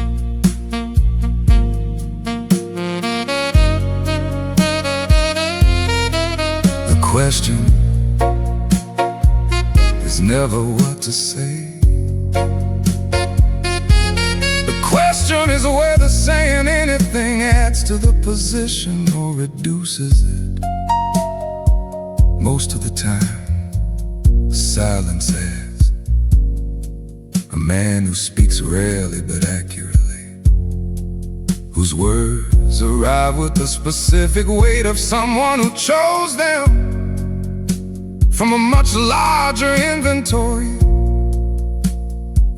The question is never what to say. The question is whether saying anything adds to the position or reduces it. Most of the time, silence adds. A man who speaks rarely but accurately, whose words arrive with the specific weight of someone who chose them from a much larger inventory.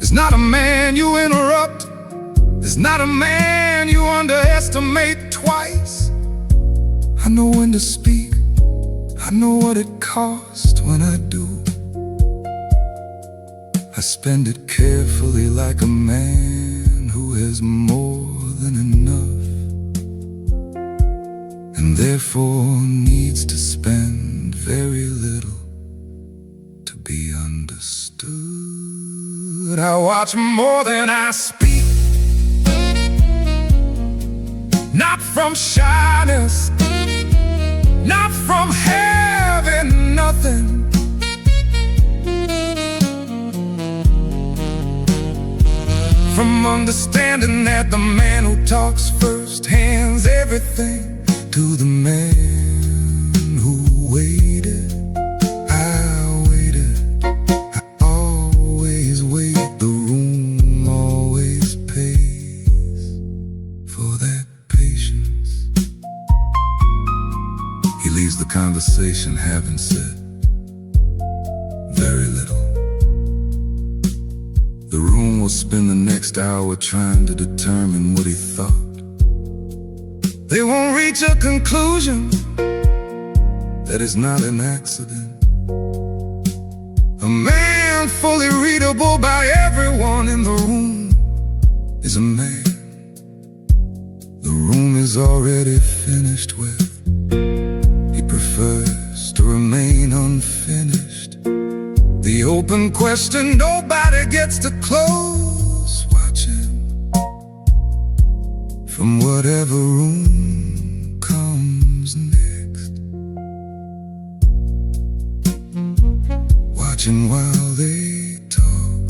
Is not a man you interrupt, is not a man you underestimate twice. I know when to speak, I know what it costs when I do. I spend it carefully like a man who has more than enough, and therefore needs to spend very little to be understood. I watch more than I speak, not from shyness, not from having nothing, from understanding that the man who talks first hands everything to the man who waited. I waited, I always wait. The room always pays for that patience. He leaves the conversation having said very little. The room will spend the next hour trying to determine what he thought. They won't reach a conclusion that is not an accident. A man fully readable by everyone in the room is a man the room is already finished with. He prefers to remain unfinished. The open question nobody gets to close. Watch him from whatever room comes next. Watching while they talk.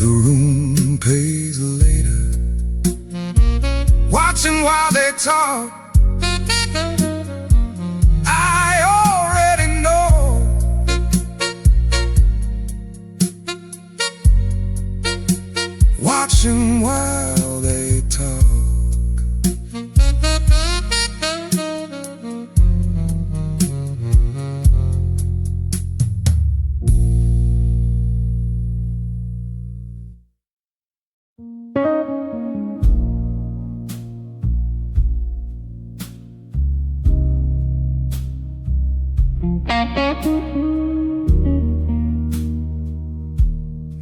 The room pays later. Watching while they talk. Watching while they talk.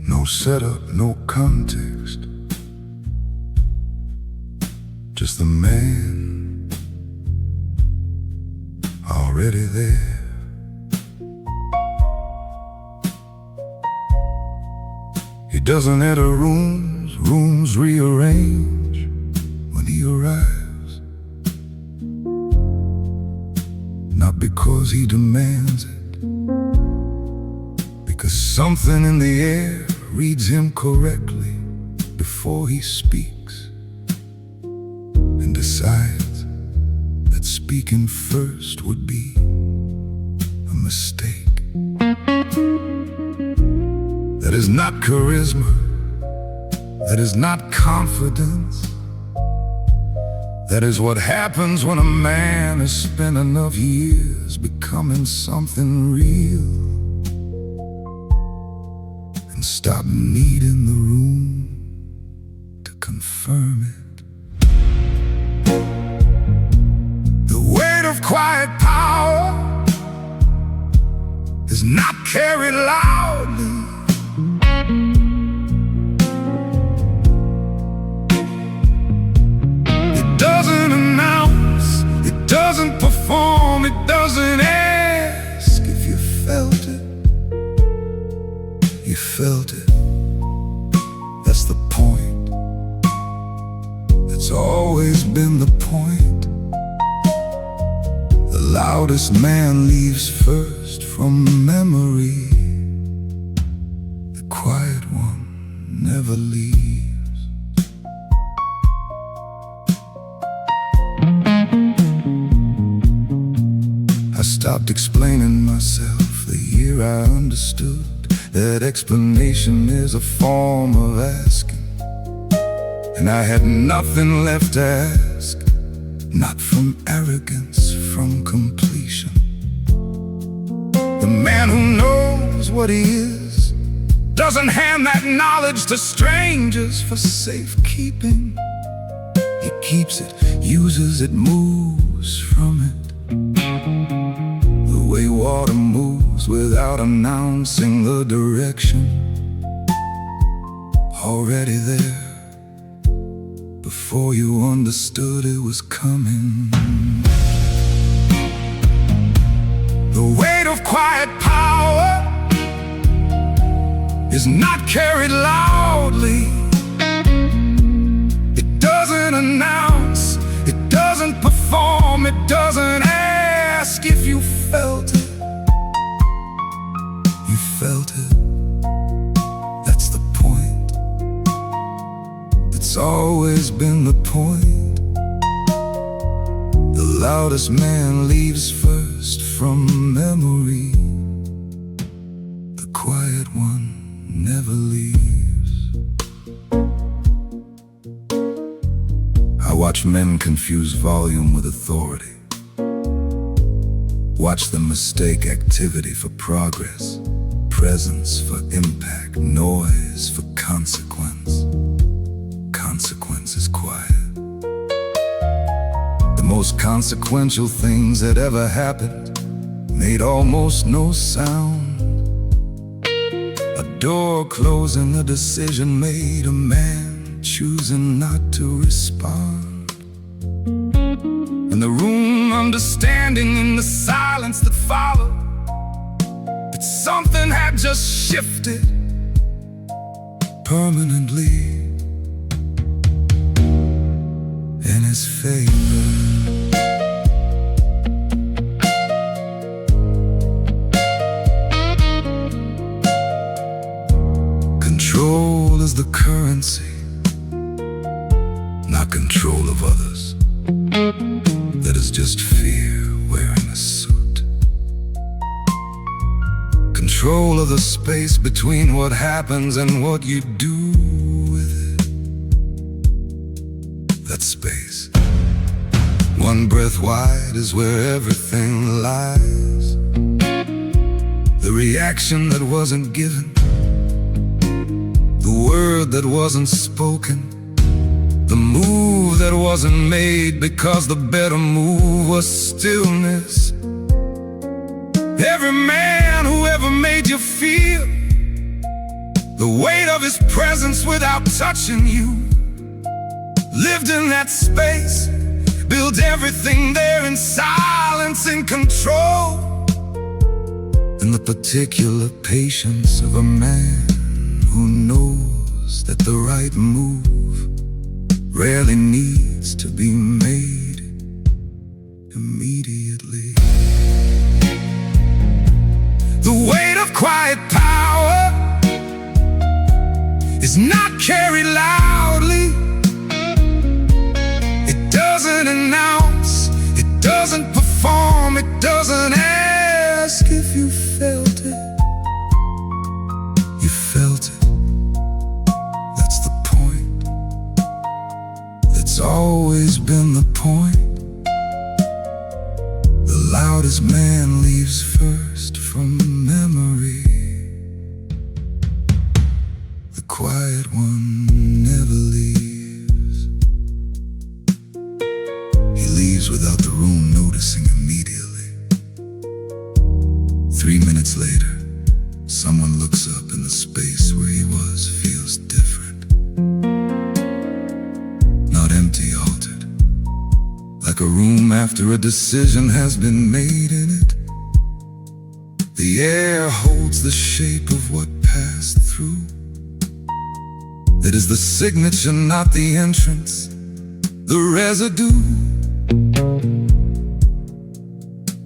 No setup, no context, just the man already there. He doesn't enter rooms, rooms rearrange when he arrives. because he demands it, because something in the air reads him correctly before he speaks, and decides that speaking first would be a mistake. That is not charisma, that is not confidence. That is what happens when a man has spent enough years becoming something real and stop needing the room to confirm it. The weight of quiet power is not carried loudly. Doesn't perform, it doesn't ask if you felt it. You felt it. That's the point. That's always been the point. The loudest man leaves first from memory. The quiet one never leaves. I stopped explaining myself the year I understood that explanation is a form of asking. And I had nothing left to ask, not from arrogance, from completion. The man who knows what he is doesn't hand that knowledge to strangers for safekeeping. He keeps it, uses it, moves from it. The way water moves without announcing the direction. Already there, before you understood it was coming. The weight of quiet power is not carried loudly. It doesn't announce, it doesn't perform, it doesn't ask if you felt it. You felt it. That's the point. It's always been the point. The loudest man leaves first from memory. The quiet one never leaves. I watch men confuse volume with authority. Watch them mistake activity for progress, presence for impact, noise for consequence. Consequence is quiet. The most consequential things that ever happened made almost no sound. A door closing, a decision made, a man choosing not to respond. In the room, understanding in the silence that followed that something had just shifted permanently in his favor. Control is the currency, not control of others. That is just fear wearing a suit. Control of the space between what happens and what you do with it. That space, one breath wide, is where everything lies. The reaction that wasn't given, the word that wasn't spoken, the move that wasn't made because the better move was stillness. Every man who ever made you feel the weight of his presence without touching you lived in that space, built everything there in silence, in control, in the particular patience of a man who knows that the right move rarely needs to be made immediately. The weight of quiet power is not carried loudly. It doesn't announce, it doesn't perform, it doesn't ask if you felt it. You felt it. That's the point. That's always been the point. The loudest man leaves first from memory. The quiet one never leaves. He leaves without the room noticing immediately. 3 minutes later, someone looks up and the space where he was feels different. Not empty, altered. Like a room after a decision has been made in it. The air holds the shape of what passed through. It is the signature, not the entrance, the residue.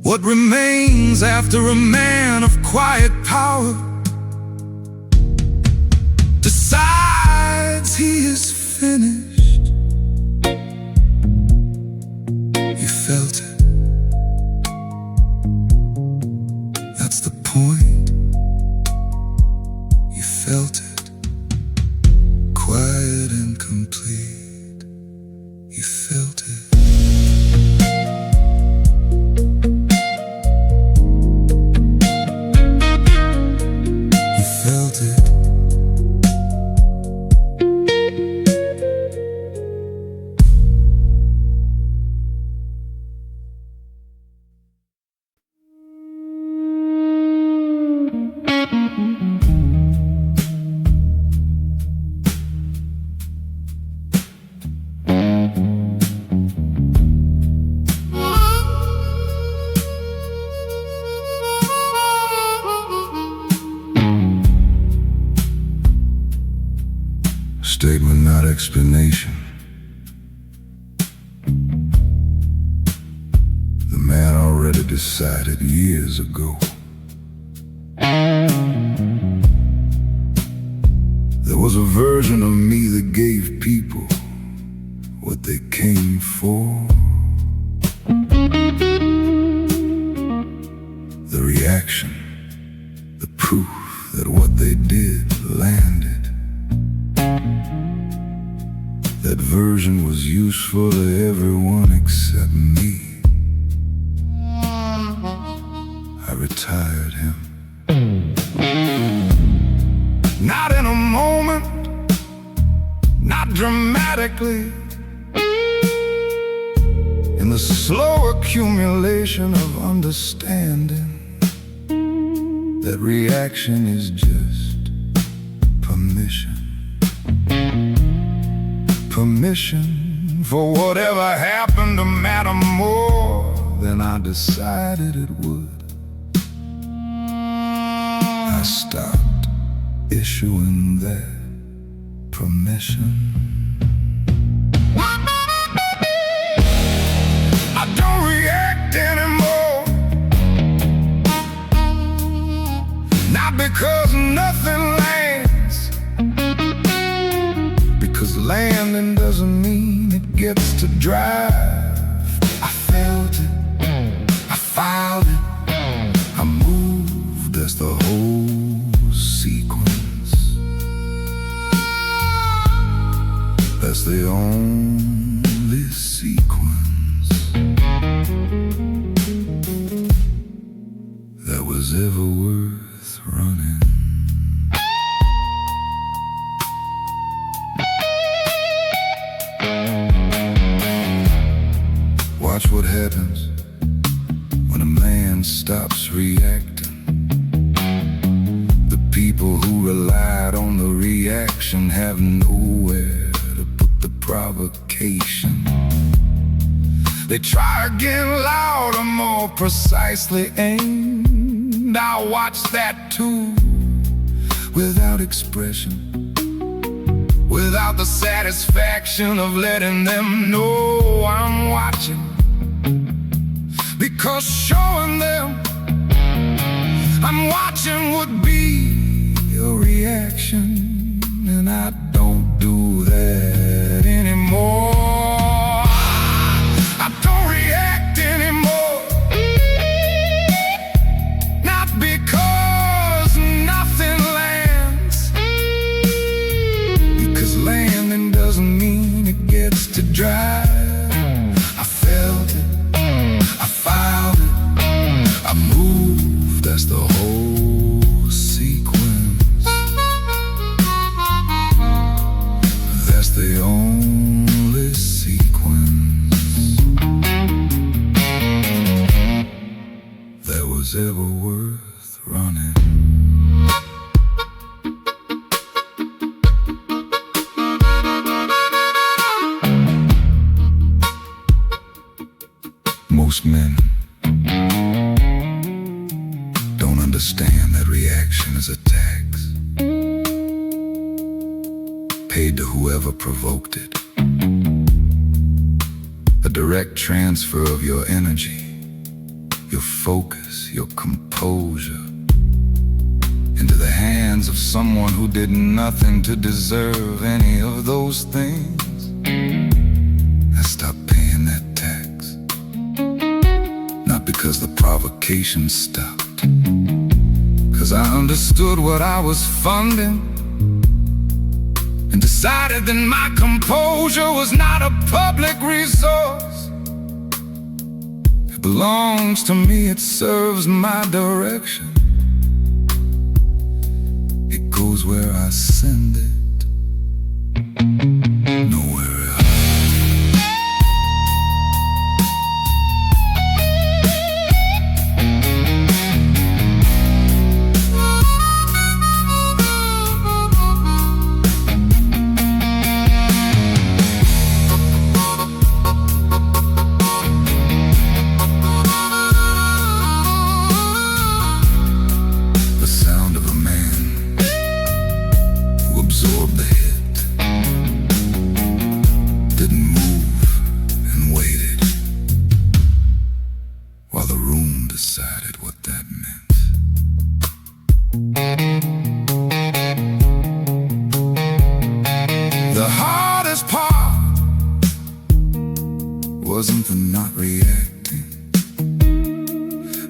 What remains after a man of quiet power decides he is finished. You felt it. That's the point. You felt it. Quiet and complete. You felt it. You felt it. Statement, not explanation. The man already decided years ago. There was a version of me that gave people what they came for. The reaction, the proof that what they did landed. That version was useful to everyone except me. I retired him. Not in a moment, not dramatically. In the slow accumulation of understanding, that reaction is just permission. Permission for whatever happened to matter more than I decided it would. I stopped issuing that permission. I don't react anymore. Not because nothing lands. Because landing doesn't mean it gets to drive. I felt it, I filed it, I moved as the whole sequence. That's the only sequence that was ever worth running. Watch what happens when a man stops reacting. The people who relied on the reaction have nowhere to put the provocation. They try again, louder, more precisely aimed. I watch that too, without expression, without the satisfaction of letting them know I'm watching. Because showing them I'm watching what be your reaction, and I don't do that anymore. I don't react anymore. Not because nothing lands, because landing doesn't mean it gets to drive. I felt it, I filed it, I moved, that's the whole sequence. That's the only sequence that was ever worth running. Most men don't understand that reaction is a tax paid to whoever provoked it. A direct transfer of your energy, your focus, your composure into the hands of someone who did nothing to deserve any of those things. I stopped paying that tax, not because the provocation stopped, 'cause I understood what I was funding and decided that my composure was not a public resource. It belongs to me, it serves my direction. It goes where I send it, nowhere else. Absorbed the hit, didn't move and waited while the room decided what that meant. The hardest part wasn't the not reacting.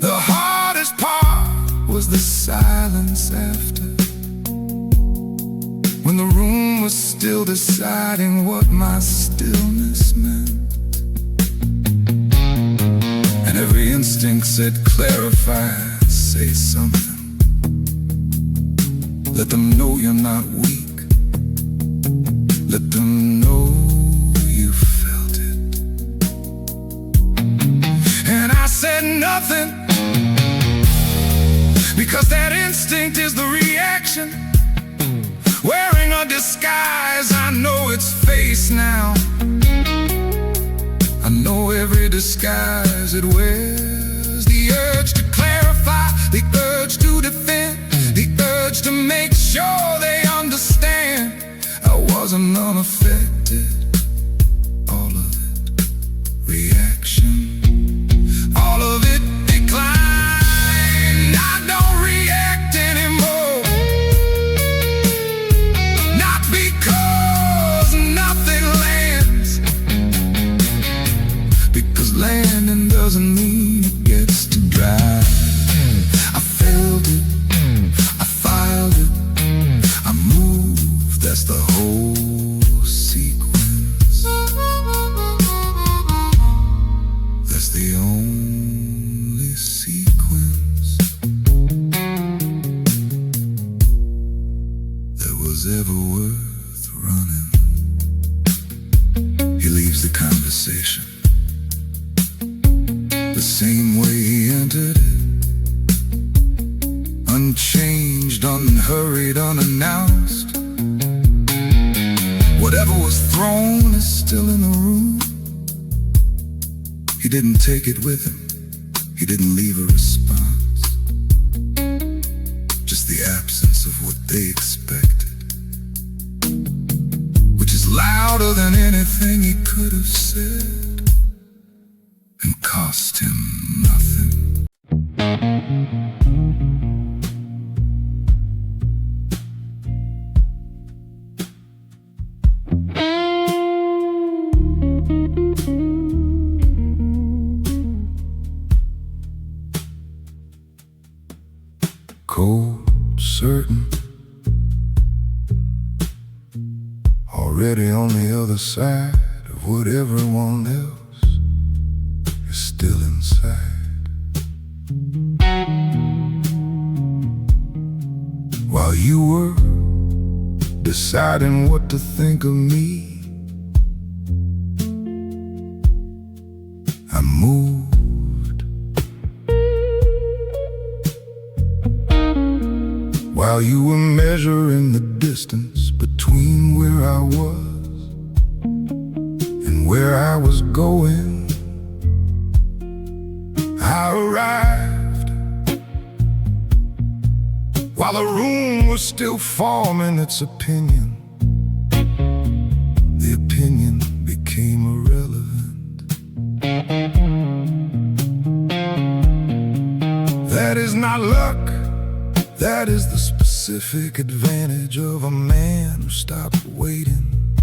The hardest part was the silence after, when the room was still deciding what my stillness meant. And every instinct said, clarify, say something. Let them know you're not weak. Let them know you felt it. And I said nothing, because that instinct is the reaction. Wearing a disguise, I know its face now. I know every disguise it wears. The urge to clarify, the urge to defend, the urge to make sure they understand. I wasn't unaffected, all of it, reaction, all of it decline. I don't react anymore. Landing doesn't mean it gets to drive. I felt it, I filed it, I moved, that's the whole sequence. That's the only sequence that was ever worth running. He leaves the conversation the same way he entered it, unchanged, unhurried, unannounced. Whatever was thrown is still in the room. He didn't take it with him, he didn't leave a response, just the absence of what they expected, which is louder than anything he could have said, and cost him nothing. certain, already on the other side of what everyone else is still inside. While you were deciding what to think of me, I moved. While you were measuring the distance between where I was and where I was going, I arrived. While the room was still forming its opinion, the opinion became irrelevant. That is not luck, that is the specific advantage of a man who stopped waiting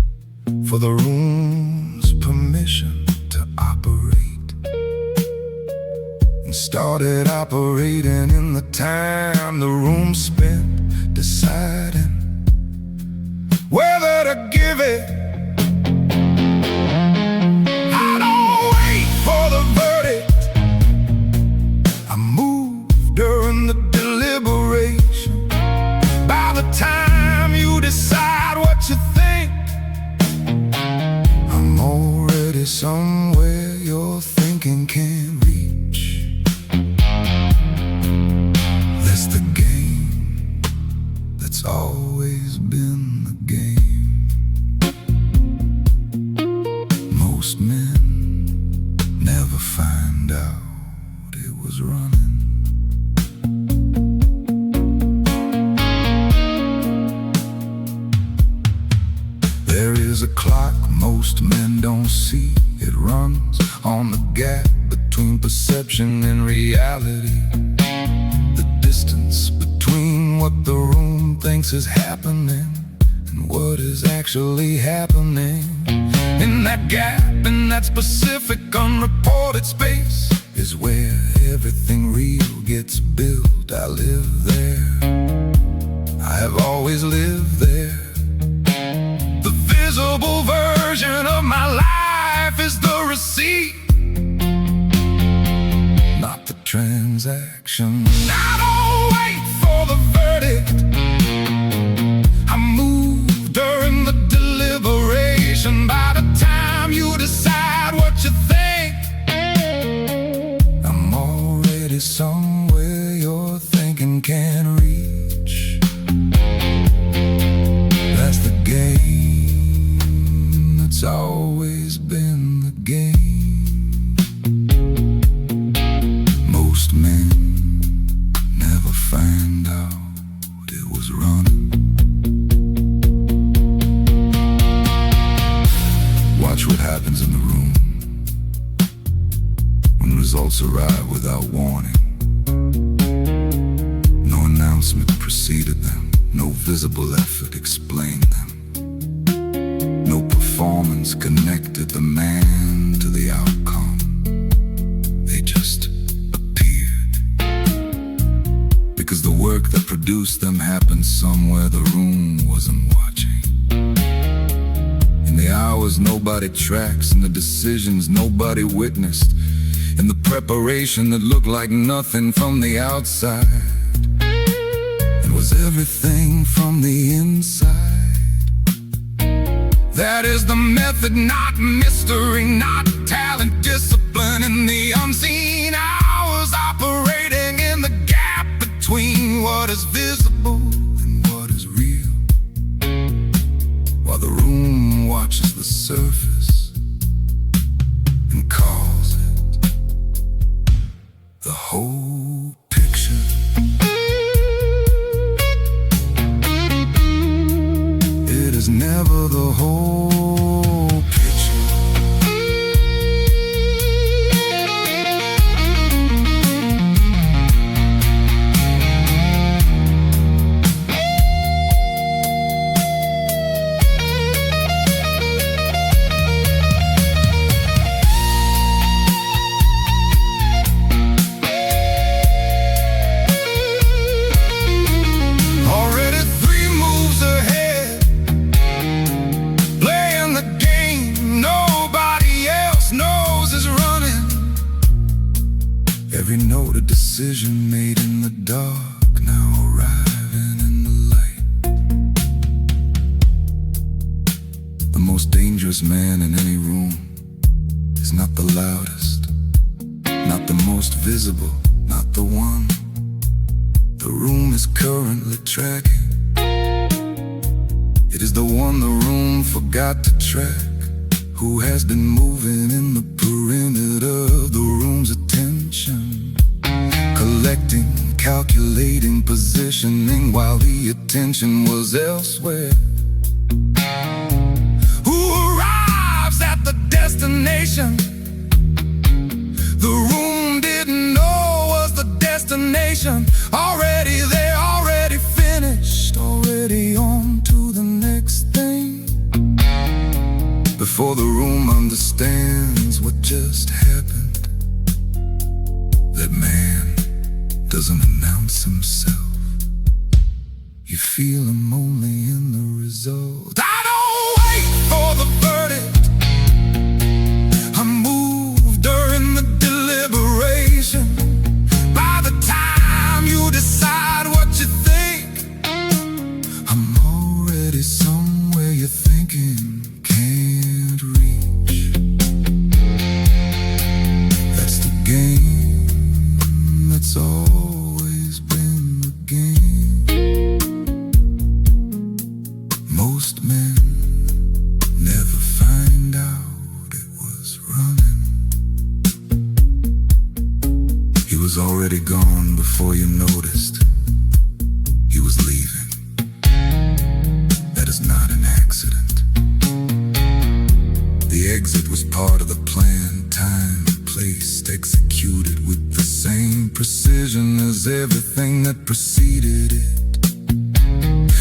for the room's permission to operate and started operating in the time the room spent deciding whether to give it. I don't wait for the verdict, I move during the deliberation. By the time you decide what you think, I'm already somewhere your thinking can't reach. That's the game, that's always been the game. Most men never find out it was running. There is a clock most men don't see. It runs on the gap between perception and reality, the distance between what the room thinks is happening and what is actually happening. In that gap, in that specific unreported space, is where everything real gets built. I live there, I have always lived there. The visible version of my life is the receipt, not the transaction. I don't wait for the verdict, I move during the deliberation. By the time you decide what you think, I'm already somewhere your thinking can reach. That's the game, that's always been the game. Most men never find out it was running. Watch what happens in the room when results arrive without warning. No announcement preceded them, no visible effort explained them. No performance connected the man to the outcome. They just appeared. Because the work that produced them happened somewhere the room wasn't watching. In the hours nobody tracks, and the decisions nobody witnessed, and the preparation that looked like nothing from the outside, it was everything from the inside. That is the method, not mystery, not talent, discipline, and the unseen hours operating in the gap between what is visible and what is real, while the room watches the surface and calls it the whole picture. It is never the whole picture. Already first man in any room is not the loudest, not the most visible, not the one the room is currently tracking. It is the one the room forgot to track, who has been moving in the perimeter of the room's attention, collecting, calculating, positioning while the attention was elsewhere. Who arrives at the destination the room didn't know was the destination? Already there, already finished, already on to the next thing, before the room understands what just happened. That man doesn't announce himself, you feel him only in the result. I don't wait for the verdict, I move during the deliberation. By the time you decide what you think, I'm already somewhere you're thinking can't reach. That's the game, that's always been the game. Most men never find out it was running. He was already gone before you noticed. He was leaving. That is not an accident. The exit was part of the plan, time and place, executed with the same precision as everything that preceded it.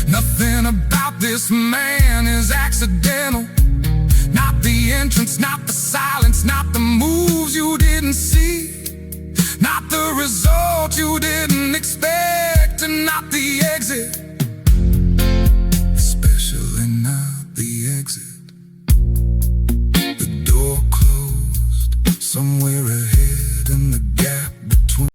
Nothing about this man is accidental. Not the entrance, not the silence, not the moves you didn't see, not the result you didn't expect, and not the exit, especially not the exit. The door closed somewhere ahead, and the gap between.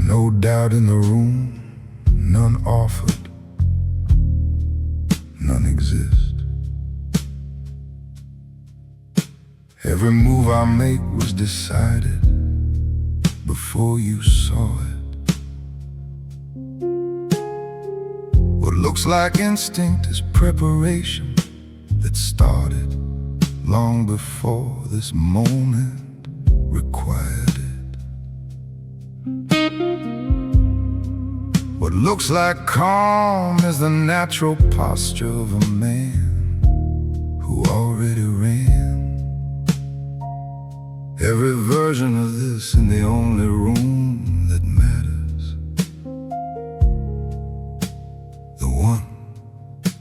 No doubt in the room, none offered, none exist. Every move I make was decided before you saw it. What looks like instinct is preparation that started long before this moment required it. What looks like calm is the natural posture of a man who already ran. Every version of this in the only room that matters, the one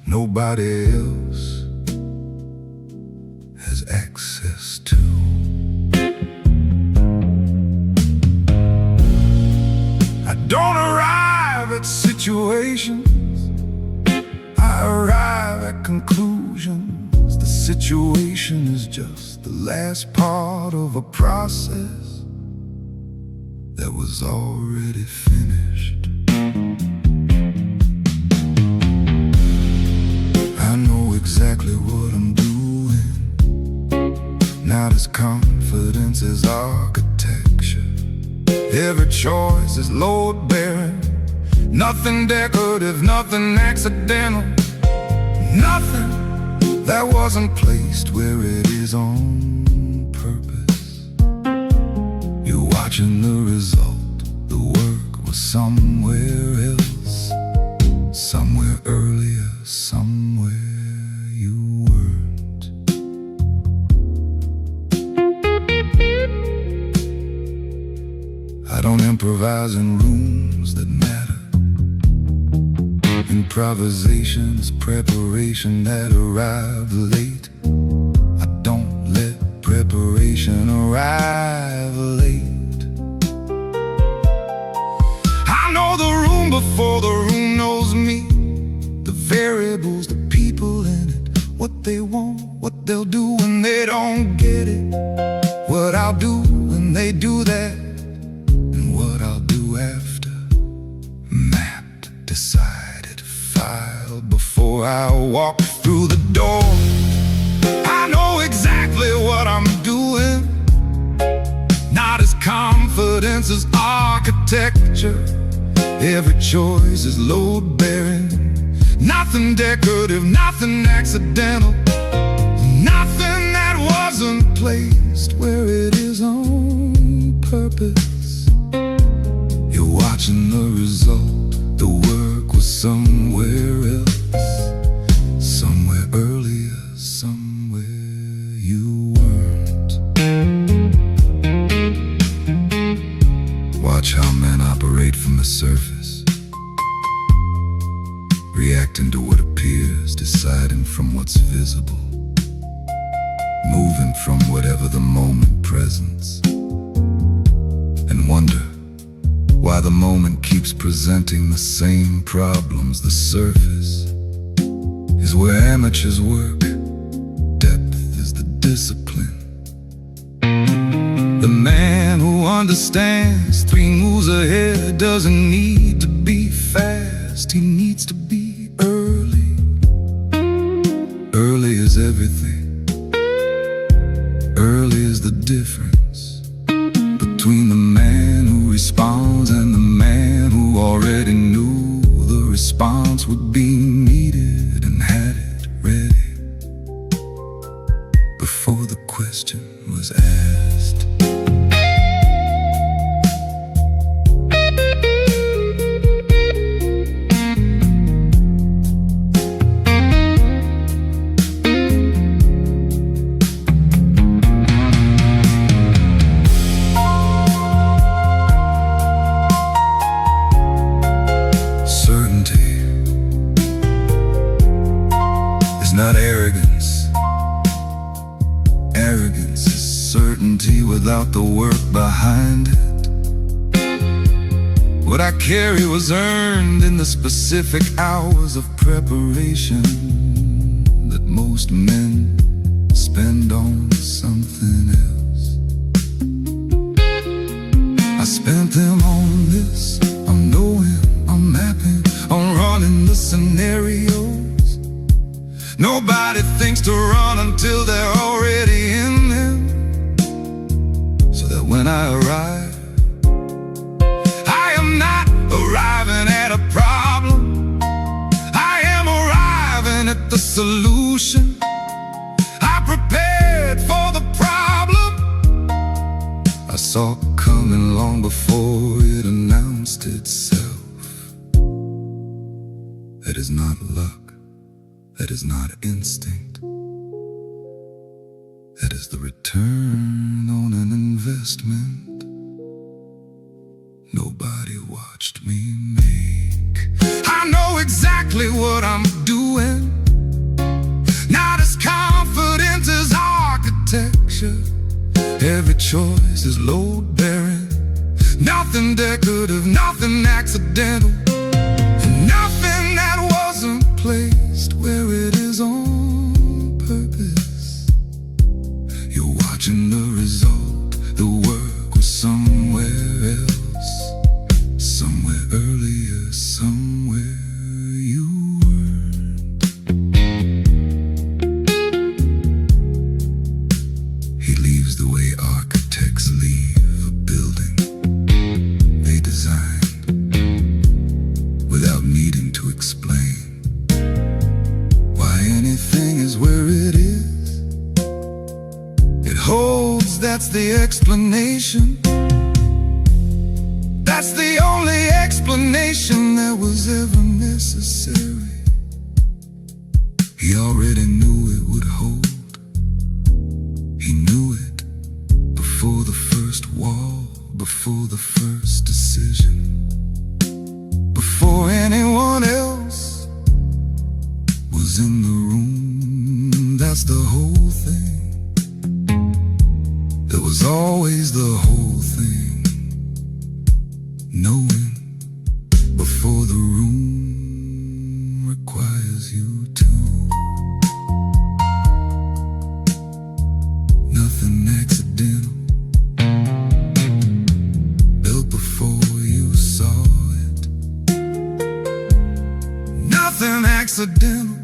nobody else has access to. I don't arrive at situations, I arrive at conclusions. The situation is just the last part of a process that was already finished. I know exactly what I'm doing, not as confidence as architecture. Every choice is load-bearing, nothing decorative, nothing accidental, nothing that wasn't placed where it is on purpose. You're watching the result, the work was somewhere else, somewhere earlier, somewhere you weren't. I don't improvise in rooms that matter. Improvisation is preparation that arrived late. I don't let preparation arrive late. I know the room before the room knows me, the variables, the people in it, decided to file before I walk through the door. I know exactly what I'm doing. Not as confidence as architecture. Every choice is load-bearing. Nothing decorative, nothing accidental. Nothing that wasn't placed where it is on purpose. You're watching the result. The work was somewhere else. Somewhere earlier, somewhere you weren't. Watch how men operate from the surface, reacting to what appears, deciding from what's visible, moving from whatever the moment presents, and wonder why the moment keeps presenting the same problems. The surface is where amateurs work. Depth is the discipline. The man who understands 3 moves ahead doesn't need to be fast. He needs to be early. Early is everything. Early is the difference between the man who responds and the man who already knew the response would be needed and had it ready before the question was asked. Not arrogance. Arrogance is certainty without the work behind it. What I carry was earned in the specific hours of preparation that most men spend on something else. I spent them on this, on knowing, on mapping, on running the scenarios. Nobody thinks to run until they're already in them, so that when I arrive, I am not arriving at a problem. I am arriving at the solution. I prepared for the problem. I saw it coming long before it announced itself. That is not luck. That is not instinct. That is the return on an investment nobody watched me make. I know exactly what I'm doing. Not as confident as architecture. Every choice is load-bearing. Nothing decorative, nothing accidental. Nothing that wasn't placed where it is on purpose. You're watching the result. The work was somewhere else. Somewhere earlier, somewhere you weren't. He leaves the way architects leave a building they designed, without needing to explain anything is where it is. It holds, that's the explanation. That's the only explanation that was ever necessary. He already knew it would hold. He knew it before the first wall, before the first decision, before anyone else was in the room. That's the whole thing. There was always the whole thing. Knowing before the room requires you to. Nothing accidental. Built before you saw it. nothing accidental.